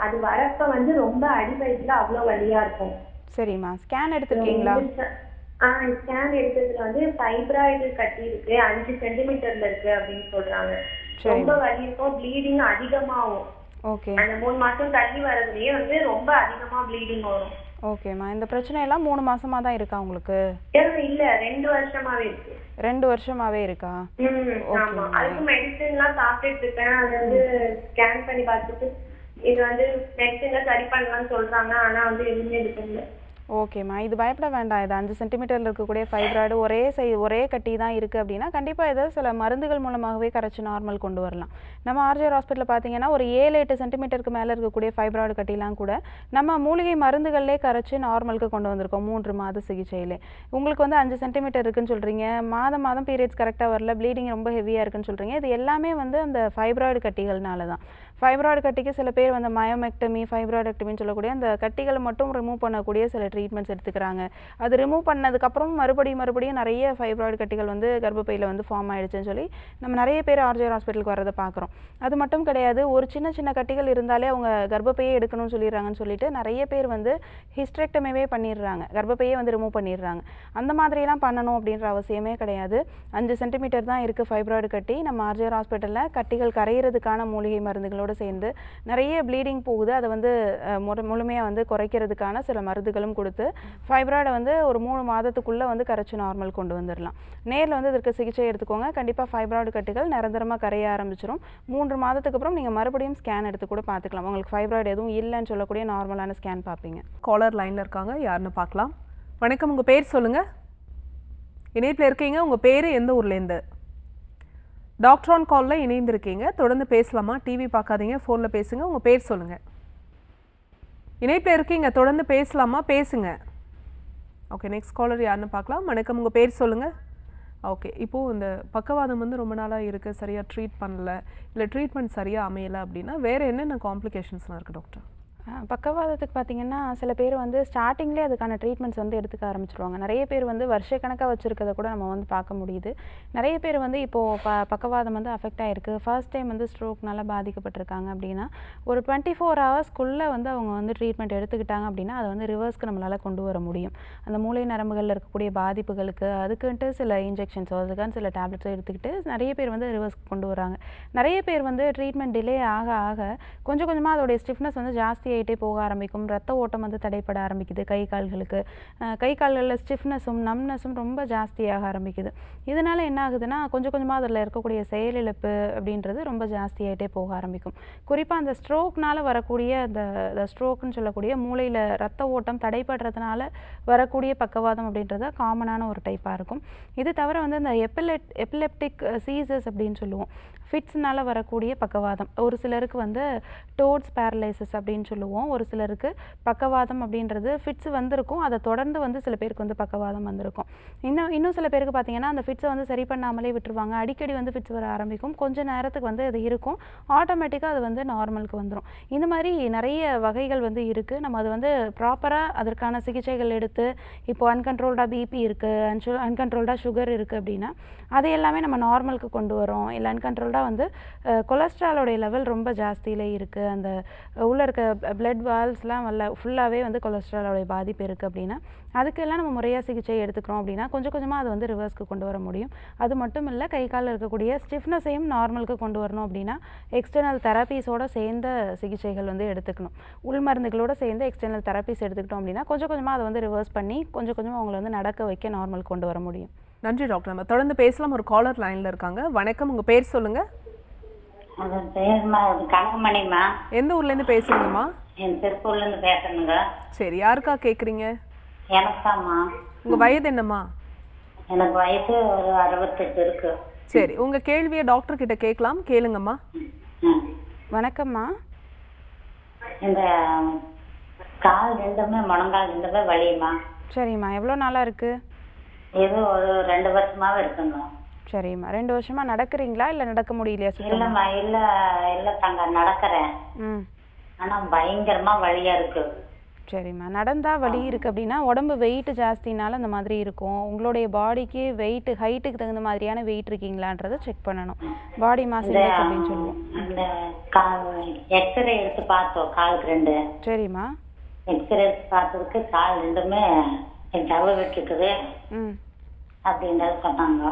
அது வரப்ப வந்து ரொம்ப அடிவயிற்றுல அவ்வளோ வலியா இருக்கும். சரிம்மா, ஸ்கேன் எடுத்துருக்கீங்களா? ஸ்கேன் எடுத்ததுல வந்து ஃபைப்ராய்டு கட்டி இருக்கு, 5 சென்டிமீட்டர்ல இருக்கு அப்படின்னு சொல்றாங்க. ரொம்ப வலி இருக்கும், ப்ளீடிங் அதிகமாகும். ஓகே. அந்த 3 மாசம் தள்ளி வரதுலயே வந்து ரொம்ப அதிகமா ப்ளீடிங் வரும். ஓகேம்மா, இந்த பிரச்சனை எல்லாம் 3 மாசமா தான் இருக்கா உங்களுக்கு? இல்ல, 2 வருஷமாவே இருக்கு. 2 வருஷமாவே இருக்கா? ஆமா. அதுக்கு மெடிசன் எல்லாம் சாப்பிட்டுட்டு இருக்கேன். அது வந்து ஸ்கேன் பண்ணி பார்த்துட்டு இது வந்து மெடிசன்ல சரி பண்ணலாம்னு சொல்றாங்க. ஆனா வந்து எதுவுமே இது பண்ணல. ஓகேம்மா, இது பயப்பட வேண்டாம். இது 5 சென்டிமீட்டரில் இருக்கக்கூடிய ஃபைப்ராய்டு ஒரே கட்டி தான் இருக்குது அப்படின்னா கண்டிப்பாக இதை சில மருந்துகள் மூலமாகவே கரைச்சி நார்மல் கொண்டு வரலாம். நம்ம ஆர்ஜிஆர் ஹாஸ்பிட்டலில் பார்த்தீங்கன்னா ஒரு 7-8 சென்டிமீட்டருக்கு மேலே இருக்கக்கூடிய ஃபைப்ராய்டு கட்டிலாம் கூட நம்ம மூலிகை மருந்துகள்லே கரைச்சி நார்மலுக்கு கொண்டு வந்திருக்கோம் 3 மாத சிகிச்சையிலே. உங்களுக்கு வந்து 5 சென்டிமீட்டர் இருக்குன்னு சொல்கிறீங்க, மாதம் பீரியட்ஸ் கரெக்டாக வரல, ப்ளீடிங் ரொம்ப ஹெவியாக இருக்குன்னு சொல்கிறீங்க. இது எல்லாமே வந்து அந்த ஃபைப்ராய்டு கட்டிகள்னால தான். ஃபைப்ராய்டு கட்டிக்கு சில பேர் வந்து மயோமெக்டமி, ஃபைப்ராய்டெக்டமின்னு சொல்லக்கூடிய அந்த கட்டிகளை மட்டும் ரிமூவ் பண்ணக்கூடிய சில ட்ரீட்மெண்ட்ஸ் எடுத்துக்கிறாங்க. அது ரிமூவ் பண்ணதுக்கப்புறம் மறுபடியும் நிறைய ஃபைப்ராய்டு கட்டிகள் வந்து கர்ப்பப்பையில் வந்து ஃபார்ம் ஆகிடுச்சுன்னு சொல்லி நம்ம நிறைய பேர் ஆர்ஜிஆர் ஹாஸ்பிட்டலுக்கு வரதை பார்க்குறோம். அது மட்டும் கிடையாது, ஒரு சின்ன கட்டிகள் இருந்தாலே அவங்க கர்ப்பப்பையே எடுக்கணும்னு சொல்லிடுறாங்கன்னு சொல்லிட்டு நிறைய பேர் வந்து ஹிஸ்டெக்டமியே பண்ணிடுறாங்க, கர்ப்பப்பையே வந்து ரிமூவ் பண்ணிடுறாங்க. அந்த மாதிரிலாம் பண்ணணும் அப்படின்ற அவசியமே கிடையாது. 5 சென்டிமீட்டர் தான் இருக்குது ஃபைப்ராய்டு கட்டி. நம்ம ஆர்ஜிஆர் ஹாஸ்பிட்டலில் கட்டிகள் கரையிறதுக்கான மூலிகை மருந்துகளோடு சேர்ந்து நிறைய ப்ளீடிங் போகுது, அதை வந்து முழுமையாக வந்து குறைக்கிறதுக்கான சில மருந்துகளும் கொடுத்து ஃபைப்ராய்டை வந்து ஒரு 3 மாதத்துக்குள்ளே வந்து கரைச்சி நார்மல் கொண்டு வந்துடலாம். நேரில் வந்து இதற்கு சிகிச்சை எடுத்துக்கோங்க. கண்டிப்பாக ஃபைப்ராய்டு கட்டிகள் நிரந்தரமாக கரைய ஆரம்பிச்சிடும். 3 மாதத்துக்கு அப்புறம் நீங்கள் மறுபடியும் ஸ்கேன் எடுத்து கூட பார்த்துக்கலாம். உங்களுக்கு ஃபைப்ராய்டு எதுவும் இல்லைன்னு சொல்லக்கூடிய நார்மலான ஸ்கேன் பார்ப்பீங்க. காலர் லைனில் இருக்காங்க, யாருன்னு பார்க்கலாம். வணக்கம், உங்கள் பேர் சொல்லுங்கள். இணைப்பில் இருக்கீங்க, உங்கள் பேர் எந்த ஊர்லேருந்து? டாக்டர் ஆன் காலில் இணைந்திருக்கீங்க, தொடர்ந்து பேசலாமா? டிவி பார்க்காதீங்க, ஃபோனில் பேசுங்க. உங்கள் பேர் சொல்லுங்கள். இணைப்பில் இருக்கீங்க, தொடர்ந்து பேசலாமா? பேசுங்க. ஓகே, நெக்ஸ்ட் காலர் யாருன்னு பார்க்கலாம். வணக்கம், உங்கள் பேர் சொல்லுங்கள். ஓகே, இப்போது இந்த பக்கவாதம் வந்து ரொம்ப நாளாக இருக்குது, சரியாக ட்ரீட் பண்ணல, இல்லை ட்ரீட்மெண்ட் சரியாக அமையலை அப்படின்னா வேறு என்னென்ன காம்ப்ளிகேஷன்ஸ்லாம் இருக்குது டாக்டர்? பக்கவாதத்துக்கு பார்த்தீங்கன்னா, சில பேர் வந்து ஸ்டார்ட்டிங்லேயே அதுக்கான ட்ரீட்மெண்ட்ஸ் வந்து எடுத்துக்க ஆரம்பிச்சுருவாங்க. நெறைய பேர் வந்து வருஷக்கணக்கா வச்சிருக்கத கூட நம்ம வந்து பார்க்க முடியுது. நெறைய பேர் வந்து இப்போது பக்கவாதம் வந்து அஃபெக்ட் ஆயிருக்கு. ஃபர்ஸ்ட் டைம் வந்து ஸ்ட்ரோக்னால பாதிக்கப்பட்டிருக்காங்க அப்படின்னா, ஒரு 24 ஹவர்ஸ்க்குள்ளே வந்து அவங்க வந்து ட்ரீட்மெண்ட் எடுத்துக்கிட்டாங்க அப்படின்னா, அதை வந்து ரிவர்ஸ்க்கு நம்மளால கொண்டு வர முடியும். அந்த மூளை நரம்புகள்ல இருக்கக்கூடிய பாதிப்புகளுக்கு அதுக்குன்ட்டு சில இன்ஜெக்ஷன்ஸோ, அதுக்கான சில டேப்லெட்ஸோ எடுத்துக்கிட்டு நெறைய பேர் வந்து ரிவர்ஸ்க்கு கொண்டு வராங்க. நெறைய பேர் வந்து ட்ரீட்மெண்ட் டிலே ஆக ஆக கொஞ்சம் கொஞ்சமா அதோடைய ஸ்டிஃப்னஸ் வந்து ஜாஸ்தியாயிட்டே போக ஆரம்பிக்கும். ரத்த ஓட்டம் வந்து தடைப்பட ஆரம்பிக்குது கை கால்களுக்கு. கை கால்களில் ஸ்டிஃப்னஸும் நம்னஸும் ரொம்ப ஜாஸ்தியாக ஆரம்பிக்குது. இதனால என்ன ஆகுதுன்னா, கொஞ்சம் கொஞ்சமா அதில் இருக்கக்கூடிய செயலிழப்பு அப்படின்றது ரொம்ப ஜாஸ்தியாயிட்டே போக ஆரம்பிக்கும். குறிப்பா அந்த ஸ்ட்ரோக்னால வரக்கூடிய அந்த ஸ்ட்ரோக்னு சொல்லக்கூடிய மூளையில ரத்த ஓட்டம் தடைப்படுறதுனால வரக்கூடிய பக்கவாதம் அப்படின்றது காமனான ஒரு டைப்பாக இருக்கும். இது தவிர வந்து இந்த எபிலெப்டிக் சீசர்ஸ் அப்படின்னு சொல்லுவோம். ஃபிட்ஸ்னால வரக்கூடிய பக்கவாதம். ஒரு சிலருக்கு வந்து டோட்ஸ் பேரலைசிஸ் அப்படின்னு சொல்லுவோம். ஒரு சிலருக்கு பக்கவாதம் அப்படின்றது ஃபிட்ஸ் வந்திருக்கும். அதை தொடர்ந்து வந்து சில பேருக்கு வந்து பக்கவாதம் வந்திருக்கும். இன்னும் சில பேருக்கு பார்த்தீங்கன்னா, அந்த ஃபிட்ஸை வந்து சரி பண்ணாமலே விட்டுருவாங்க. அடிக்கடி வந்து ஃபிட்ஸ் வர ஆரம்பிக்கும். கொஞ்ச நேரத்துக்கு வந்து அது இருக்கும். ஆட்டோமேட்டிக்காக அது வந்து நார்மலுக்கு வந்துடும். இந்த மாதிரி நிறைய வகைகள் வந்து இருக்குது. நம்ம அது வந்து ப்ராப்பராக அதற்கான சிகிச்சைகள் எடுத்து, இப்போ அன்கண்ட்ரோல்டாக பிபி இருக்குது, அன்கண்ட்ரோல்டாக சுகர் இருக்குது அப்படின்னா, அதை எல்லாமே நம்ம நார்மலுக்கு கொண்டு வரோம். இல்லை அன்கண்ட்ரோல்டாக வந்து கொலஸ்ட்ராலோடைய லெவல் ரொம்ப ஜாஸ்தியிலே இருக்குது, அந்த உள்ளே இருக்க பிளட் வால்ஸ்லாம் ஃபுல்லாகவே வந்து கொலஸ்ட்ராலோடைய பாதிப்பு இருக்குது அப்படின்னா, அதுக்கெல்லாம் நம்ம முறையாக சிகிச்சை எடுத்துக்கிறோம் அப்படின்னா கொஞ்சம் கொஞ்சமாக அது வந்து ரிவர்ஸ்க்கு கொண்டு வர முடியும். அது மட்டும் இல்லை, கை காலில் இருக்கக்கூடிய ஸ்டிஃப்னஸையும் நார்மலுக்கு கொண்டு வரணும் அப்படின்னா எக்ஸ்டர்னல் தெரப்பீஸோடு சேர்ந்த சிகிச்சைகள் வந்து எடுத்துக்கணும். உள் மருந்துகளோடு சேர்ந்து எக்ஸ்டர்னல் தெரப்பீஸ் எடுத்துக்கிட்டோம் அப்படின்னா கொஞ்சம் கொஞ்சமாக அதை வந்து ரிவர்ஸ் பண்ணி கொஞ்சம் கொஞ்சமாக அவங்களை வந்து நடக்க வைக்க நார்மல் கொண்டு வர முடியும். நன்றி டாக்டர். நம்ம தொடர்ந்து பேசலாம். ஒரு காலர் லைன்ல இருக்காங்க. வணக்கம், உங்க பேர் சொல்லுங்க. கனகமணிமா. எந்த ஊர்ல இருந்து பேசுறீங்கம்மா? திருப்பூர்ல இருந்து பேசுறேங்க. சரி, யாருக்கா கேக்குறீங்க? எனக்காமா. உங்க வயது என்னம்மா? எனக்கு வயசு ஒரு 68 இருக்கு. சரி, உங்க கேள்வியை டாக்டர் கிட்ட கேட்கலாம், கேளுங்கம்மா. வணக்கம்மா. இந்த கால் ரெண்டுமே முழங்கால் ரெண்டுமே வலியுமா? சரிம்மா, எவ்வளோ நாளாக இருக்கு? இது ஒரு 2 வருஷமாவே இருக்குங்க. சரிம்மா, 2 வருஷமா நடக்கிறீங்களா இல்லை நடக்க முடியலையா? இல்லம்மா, இல்ல தங்க நடக்கிறேன். ஆனா பயங்கரமா வலியா இருக்கு. சரிம்மா, நடந்தா வலி இருக்கு அப்படின்னா உடம்பு வெயிட் ஜாஸ்தினால அந்த மாதிரி இருக்கும். உங்களுடைய பாடிக்கு வெயிட் ஹைட்டுக்கு தகுந்த மாதிரியான வெயிட் இருக்கீங்களான்றதை செக் பண்ணணும். பாடி மாஸ் இண்டெக்ஸ் அப்படின்னு சொல்லுவோம். அந்த எக்ஸ்ரே எடுத்து பார்த்தோம் காலுக்கு 2. சரிம்மா. எக்ஸ்ரே எடுத்து பார்த்ததுக்கு கால் ரெண்டுமே ஜவ்வு விட்டுருக்குது அப்படின்றது சொன்னாங்க.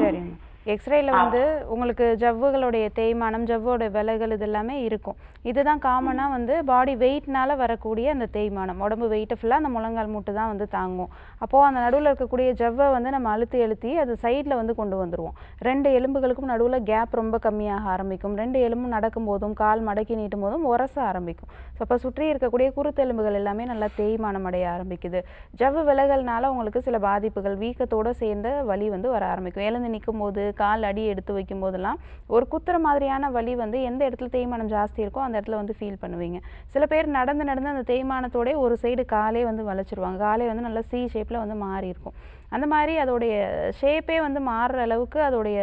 சரிம்மா, எக்ஸ்ரேல வந்து உங்களுக்கு ஜவ்வுகளுடைய தேய்மானம், ஜவ்வோட விலகல் இது எல்லாமே இருக்கும். இதுதான் காமனாக வந்து பாடி வெயிட்னால வரக்கூடிய அந்த தேய்மானம். உடம்பு வெயிட்டை ஃபுல்லாக அந்த முழங்கால் மூட்டு தான் வந்து தாங்கும். அப்போது அந்த நடுவில் இருக்கக்கூடிய ஜவ்வை வந்து நம்ம அழுத்தி அது சைடில் வந்து கொண்டு வந்துடுவோம். 2 எலும்புகளுக்கும் நடுவில் கேப் ரொம்ப கம்மியாக ஆரம்பிக்கும். 2 எலும்பும் நடக்கும்போதும் கால் மடக்கி நீட்டும் போதும் உரச ஆரம்பிக்கும். ஸோ அப்போ சுற்றி இருக்கக்கூடிய குருத்தெலும்புகள் எல்லாமே நல்லா தேய்மானம் அடைய ஆரம்பிக்குது. ஜவ்வு விலகல்னால உங்களுக்கு சில பாதிப்புகள், வீக்கத்தோடு சேர்ந்த வலி வந்து வர ஆரம்பிக்கும். எழுந்து நிற்கும் போது, கால் அடி எடுத்து வைக்கும் போதெல்லாம் ஒரு குத்துற மாதிரியான வலி வந்து எந்த இடத்துல தேய்மானம் ஜாஸ்தி இருக்கோ அந்த இடத்துல வந்து ஃபீல் பண்ணுவீங்க. சில பேர் நடந்து அந்த தேய்மானத்தோட ஒரு சைடு காலே வந்து வளைச்சிருவாங்க. காலே வந்து நல்லா சி ஷேப்பில் வந்து மாறி இருக்கும். அந்த மாதிரி அதோடைய ஷேப்பே வந்து மாறுற அளவுக்கு அதோடைய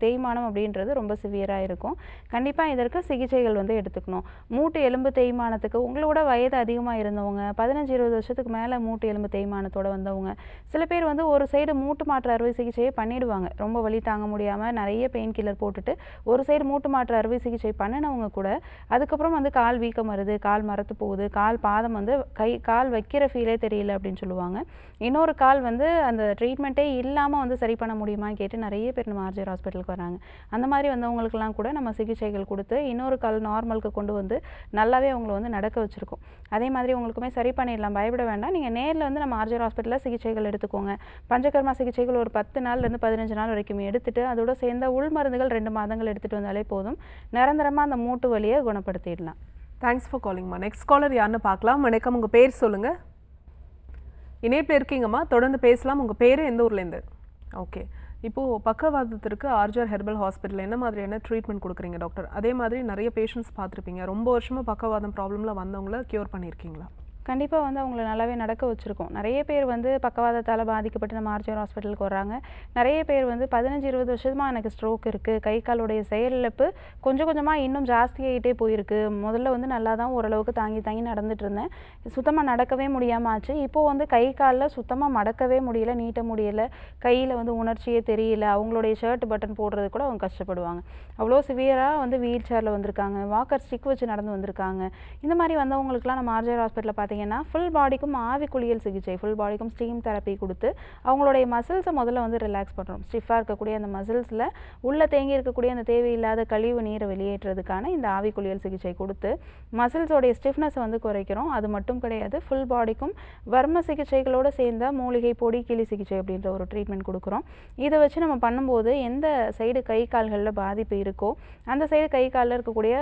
தேய்மானம் அப்படின்றது ரொம்ப சிவியராக இருக்கும். கண்டிப்பாக இதற்கு சிகிச்சைகள் வந்து எடுத்துக்கணும். மூட்டு எலும்பு தேய்மானத்துக்கு உங்களோட வயது அதிகமாக இருந்தவங்க, 15-20 வருஷத்துக்கு மேலே மூட்டு எலும்பு தேய்மானத்தோடு வந்தவங்க, சில பேர் வந்து ஒரு சைடு மூட்டு மாற்று அறுவை சிகிச்சையை பண்ணிடுவாங்க. ரொம்ப வலி தாங்க முடியாமல் நிறைய பெயின் கில்லர் போட்டுட்டு ஒரு சைடு மூட்டு மாற்று அறுவை சிகிச்சை பண்ணினவங்க கூட அதுக்கப்புறம் வந்து கால் வீக்கம் வருது, கால் மரத்து போகுது, பாதம் வந்து கால் வைக்கிற ஃபீலே தெரியல அப்படின்னு சொல்லுவாங்க. இன்னொரு கால் வந்து அந்த ட்ரீட்மெண்ட்டே இல்லாமல் வந்து சரி பண்ண முடியுமான்னு கேட்டு நிறைய பேர் நம்ம ஆர்ஜிஆர் ஹாஸ்பிட்டலுக்கு வராங்க. அந்த மாதிரி வந்தவங்களுக்கெல்லாம் கூட நம்ம சிகிச்சைகள் கொடுத்து இன்னொரு கால் நார்மலுக்கு கொண்டு வந்து நல்லாவே அவங்கள வந்து நடக்க வச்சுருக்கோம். அதே மாதிரி உங்களுக்குமே சரி பண்ணிடலாம், பயப்பட வேண்டாம். நீங்கள் நேரில் வந்து நம்ம ஆர்ஜிஆர் ஹாஸ்பிட்டலில் சிகிச்சைகள் எடுத்துக்கோங்க. பஞ்சகர்மா சிகிச்சைகள் ஒரு 10 நாள்லேருந்து 15 நாள் வரைக்கும் எடுத்துகிட்டு அதோட சேர்ந்த உள் மருந்துகள் 2 மாதங்கள் எடுத்துகிட்டு வந்தாலே போதும். நிரந்தரமாக அந்த மூட்டு வலியை குணப்படுத்திடலாம். தேங்க்ஸ் ஃபார் காலிங்மா. நெக்ஸ்ட் காலர் யாருன்னு பார்க்கலாம். வணக்கம், உங்கள் பேர் சொல்லுங்கள். இணைப்பில் இருக்கீங்கம்மா, தொடர்ந்து பேசலாம். உங்கள் பேர் எந்த ஊர்லேருந்து? ஓகே, இப்போது பக்கவாதத்திற்கு ஆர்ஜிஆர் ஹெர்பல் ஹாஸ்பிட்டலில் என்ன மாதிரியான ட்ரீட்மெண்ட் கொடுக்குறீங்க டாக்டர்? அதே மாதிரி நிறைய பேஷண்ட்ஸ் பார்த்துருப்பீங்க. ரொம்ப வருஷமாக பக்கவாதம் ப்ராப்ளமில் வந்தவங்கள க்யூர் பண்ணியிருக்கீங்களா? கண்டிப்பாக வந்து அவங்கள நல்லாவே நடக்க வச்சுருக்கோம். நிறைய பேர் வந்து பக்கவாதத்தால் பாதிக்கப்பட்டு நம்ம ஆர்ஜிஆர் ஹாஸ்பிட்டலுக்கு வர்றாங்க. நிறைய பேர் வந்து 15-20 வருஷமாக எனக்கு ஸ்ட்ரோக் இருக்குது, கை காலுடைய செயலிழப்பு கொஞ்சம் கொஞ்சமாக இன்னும் ஜாஸ்தியாகிட்டே போயிருக்கு. முதல்ல வந்து நல்லா தான் ஓரளவுக்கு தாங்கி தாங்கி நடந்துட்டு இருந்தேன், சுத்தமாக நடக்கவே முடியாமல் ஆச்சு. இப்போது வந்து கை காலில் சுத்தமாக மடக்கவே முடியல, நீட்ட முடியல, கையில் வந்து உணர்ச்சியே தெரியல. அவங்களுடைய ஷர்ட் பட்டன் போடுறது கூட அவங்க கஷ்டப்படுவாங்க. அவ்வளோ சிவியராக வந்து வீல் சேரில் வந்திருக்காங்க, வாக்கர் ஸ்டிக் வச்சு நடந்து வந்திருக்காங்க. இந்த மாதிரி வந்தவங்களுக்குலாம் நம்ம ஆர்ஜிஆர் ஹாஸ்பிட்டலில் பார்த்தீங்கன்னா ஃபுல் பாடிக்கும் ஆவி குளியல் சிகிச்சை, ஃபுல் பாடிக்கும் ஸ்டீம் தெரப்பி கொடுத்து அவங்களுடைய மசில்ஸை முதல்ல வந்து ரிலாக்ஸ் பண்ணுறோம். ஸ்டிஃபாக இருக்கக்கூடிய அந்த மசில்ஸில் உள்ளே தேங்கி இருக்கக்கூடிய அந்த தேவையில்லாத கழிவு நீரை வெளியேற்றுறதுக்கான இந்த ஆவி குளியல் சிகிச்சை கொடுத்து மசில்ஸோடைய ஸ்டிஃப்னஸை வந்து குறைக்கிறோம். அது மட்டும் கிடையாது, ஃபுல் பாடிக்கும் வர்ம சிகிச்சைகளோடு சேர்ந்த மூலிகை பொடி கிளி சிகிச்சை அப்படின்ற ஒரு ட்ரீட்மெண்ட் கொடுக்குறோம். இதை வச்சு நம்ம பண்ணும்போது எந்த சைடு கை கால்களில் பாதிப்பு இருக்கோ அந்த சைடு கை காலில் இருக்கக்கூடிய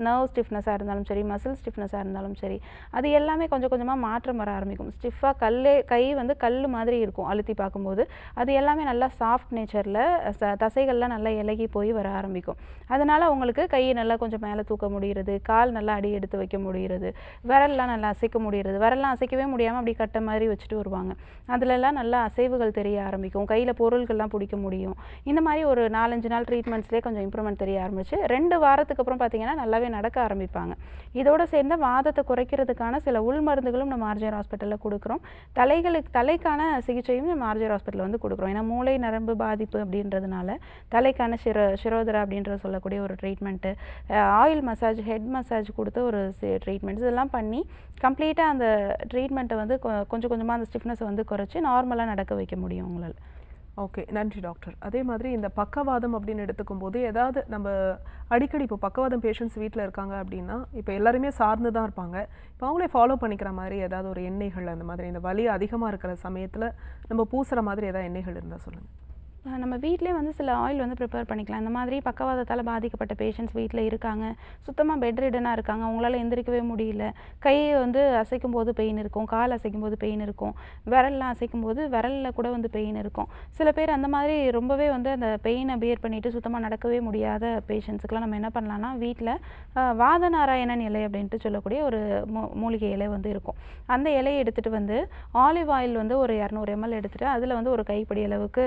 நர்வ் ஸ்டிஃப்னஸாக இருந்தாலும் சரி, மசில் ஸ்டிஃப்னஸாக இருந்தாலும் சரி, அது எல்லாமே கொஞ்சம் கொஞ்சமாக மாற்றம் வர ஆரம்பிக்கும். ஸ்டிஃபாக கை வந்து கல் மாதிரி இருக்கும் அழுத்தி பார்க்கும்போது, அது எல்லாமே நல்லா சாஃப்ட் நேச்சரில் தசைகள்லாம் நல்லா இலகி போய் வர ஆரம்பிக்கும். அதனால் அவங்களுக்கு கையை நல்லா கொஞ்சம் மேலே தூக்க முடிகிறது, கால் நல்லா அடி எடுத்து வைக்க முடிகிறது, விரல்லாம் நல்லா அசைக்க முடிகிறது. விரல்லாம் அசைக்கவே முடியாமல் அப்படி கட்டை மாதிரி வச்சுட்டு வருவாங்க, அதிலெல்லாம் நல்லா அசைவுகள் தெரிய ஆரம்பிக்கும், கையில் பொருள்கள்லாம் பிடிக்க முடியும். இந்த மாதிரி ஒரு 4-5 நாள் ட்ரீட்மெண்ட்ஸ்லேயே கொஞ்சம் இம்ப்ரூவ்மெண்ட் தெரிய ஆரம்பிச்சு 2 வாரத்துக்கு அப்புறம் பார்த்தீங்கன்னா நல்லாவே நடக்க ஆரம்பிப்பாங்க. இதோடு சேர்ந்த வாதத்தை குறைக்கிறதுக்கான சில உள் மருந்துகளும் நம்ம ஆர்ஜிஆர் ஹாஸ்பிட்டலில் கொடுக்குறோம். தலைக்கான சிகிச்சையும் நம்ம ஆர்ஜிஆர் ஹாஸ்பிட்டலில் வந்து கொடுக்குறோம். ஏன்னா மூளை நரம்பு பாதிப்பு அப்படின்றதுனால தலைக்கான சிரோதரா அப்படின்ற சொல்லக்கூடிய ஒரு treatment, oil massage, head massage கொடுத்து ஒரு ட்ரீட்மெண்ட்ஸ் இதெல்லாம் பண்ணி கம்ப்ளீட்டாக அந்த ட்ரீட்மெண்ட்டை வந்து கொஞ்சம் கொஞ்சமாக அந்த ஸ்டிஃப்னஸை வந்து குறைச்சி நார்மலாக நடக்க வைக்க முடியும் உங்களால். ஓகே, நன்றி டாக்டர். அதே மாதிரி இந்த பக்கவாதம் அப்படின்னு எடுத்துக்கும் போது ஏதாவது நம்ம அடிக்கடி இப்போ பக்கவாதம் பேஷண்ட்ஸ் வீட்டில் இருக்காங்க அப்படின்னா இப்போ எல்லாருமே சார்ந்து தான் இருப்பாங்க, இப்போ அவங்களே ஃபாலோ பண்ணிக்கிற மாதிரி ஏதாவது ஒரு எண்ணெய்கள் அந்த மாதிரி இந்த வலி அதிகமாக இருக்கிற சமயத்தில் நம்ம பூசுகிற மாதிரி ஏதாவது எண்ணெய்கள் இருந்தால் சொல்லுங்கள். நம்ம வீட்டிலே வந்து சில ஆயில் வந்து ப்ரிப்பேர் பண்ணிக்கலாம். இந்த மாதிரி பக்கவாதத்தால் பாதிக்கப்பட்ட பேஷண்ட்ஸ் வீட்டில் இருக்காங்க, சுத்தமாக பெட் ரிடனாக இருக்காங்க, அவங்களால எந்திரிக்கவே முடியல, கை வந்து அசைக்கும் போது பெயின் இருக்கும், கால் அசைக்கும் போது பெயின் இருக்கும், விரல்லாம் அசைக்கும் போது விரலில் கூட வந்து பெயின் இருக்கும். சில பேர் அந்த மாதிரி ரொம்பவே வந்து அந்த பெயினை பியர் பண்ணிவிட்டு சுத்தமாக நடக்கவே முடியாத பேஷண்ட்ஸுக்கெலாம் நம்ம என்ன பண்ணலான்னா வீட்டில் வாதநாராயணன் இலை அப்படின்ட்டு சொல்லக்கூடிய ஒரு மூலிகை இலை வந்து இருக்கும். அந்த இலையை எடுத்துகிட்டு வந்து ஆலிவ் ஆயில் வந்து ஒரு 200 ml எடுத்துகிட்டு அதில் வந்து ஒரு கைப்பிடி அளவுக்கு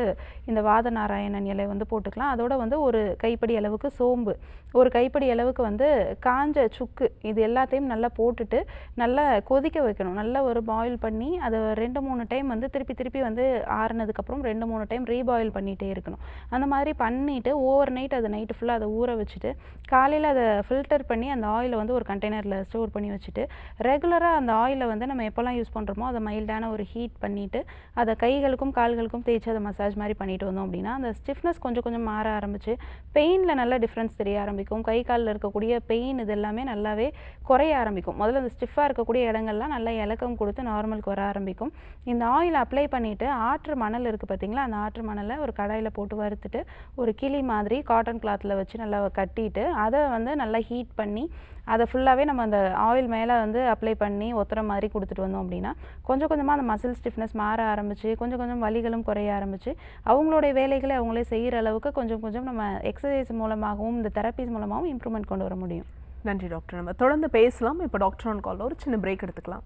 இந்த வாதநாராயணன் இலை வந்து போட்டுக்கலாம். அதோட வந்து ஒரு கைப்பிடி அளவுக்கு சோம்பு, ஒரு கைப்பிடி அளவுக்கு வந்து காஞ்ச சுக்கு, இது எல்லாத்தையும் நல்லா போட்டுட்டு நல்லா கொதிக்க வைக்கணும். நல்லா ஒரு பாயில் பண்ணி அதை 2-3 டைம் வந்து திருப்பி வந்து ஆறுனதுக்கப்புறம் 2-3 டைம் ரீபாயில் பண்ணிகிட்டே இருக்கணும். அந்த மாதிரி பண்ணிவிட்டு ஓவர் நைட் அதை நைட்டு ஃபுல்லாக அதை ஊற வச்சுட்டு காலையில் அதை ஃபில்டர் பண்ணி அந்த ஆயிலை வந்து ஒரு கண்டெய்னரில் ஸ்டோர் பண்ணி வச்சுட்டு ரெகுலராக அந்த ஆயிலை வந்து நம்ம எப்போல்லாம் யூஸ் பண்ணுறோமோ அதை மைல்டான ஒரு ஹீட் பண்ணிவிட்டு அதை கைகளுக்கும் கால்களுக்கும் தேய்ச்சி அதை மசாஜ் மாதிரி பண்ணிட்டு வந்தோம் அப்படின்னா அந்த ஸ்டிஃப்னஸ் கொஞ்சம் கொஞ்சம் மாற ஆரம்பிச்சு பெயினில் நல்ல டிஃப்ரென்ஸ் தெரிய ஆரம்பிக்கும். கை காலில் இருக்கக்கூடிய பெயின் இது எல்லாமே நல்லாவே குறைய ஆரம்பிக்கும். முதல்ல அந்த ஸ்டிஃபாக இருக்கக்கூடிய இடங்கள்லாம் நல்லா இலக்கம் கொடுத்து நார்மலுக்கு வர ஆரம்பிக்கும். இந்த ஆயில் அப்ளை பண்ணிவிட்டு ஆற்று மணல் இருக்குது பார்த்தீங்களா, அந்த ஆற்று மணலை ஒரு கடாயில் போட்டு வறுத்துட்டு ஒரு கிளி மாதிரி காட்டன் கிளாத்தில் வச்சு நல்லா கட்டிட்டு அதை வந்து நல்லா ஹீட் பண்ணி அதை ஃபுல்லாகவே நம்ம அந்த ஆயில் மேலே வந்து அப்ளை பண்ணி ஒத்துற மாதிரி கொடுத்துட்டு வந்தோம் அப்படின்னா கொஞ்சம் கொஞ்சமாக அந்த மசில் ஸ்டிஃப்னஸ் மாற ஆரம்பிச்சு கொஞ்சம் கொஞ்சம் வலிகளும் குறைய ஆரம்பிச்சு அவங்களுடைய வேலைகளை அவங்களே செய்கிற அளவுக்கு கொஞ்சம் கொஞ்சம் நம்ம எக்ஸசைஸ் மூலமாகவும் இந்த தெரப்பிஸ் மூலமாகவும் இம்ப்ரூவ்மெண்ட் கொண்டு வர முடியும். நன்றி டாக்டர். நம்ம தொடர்ந்து பேசலாம். இப்போ டாக்டர் ஆன் காலில் ஒரு சின்ன பிரேக் எடுத்துக்கலாம்.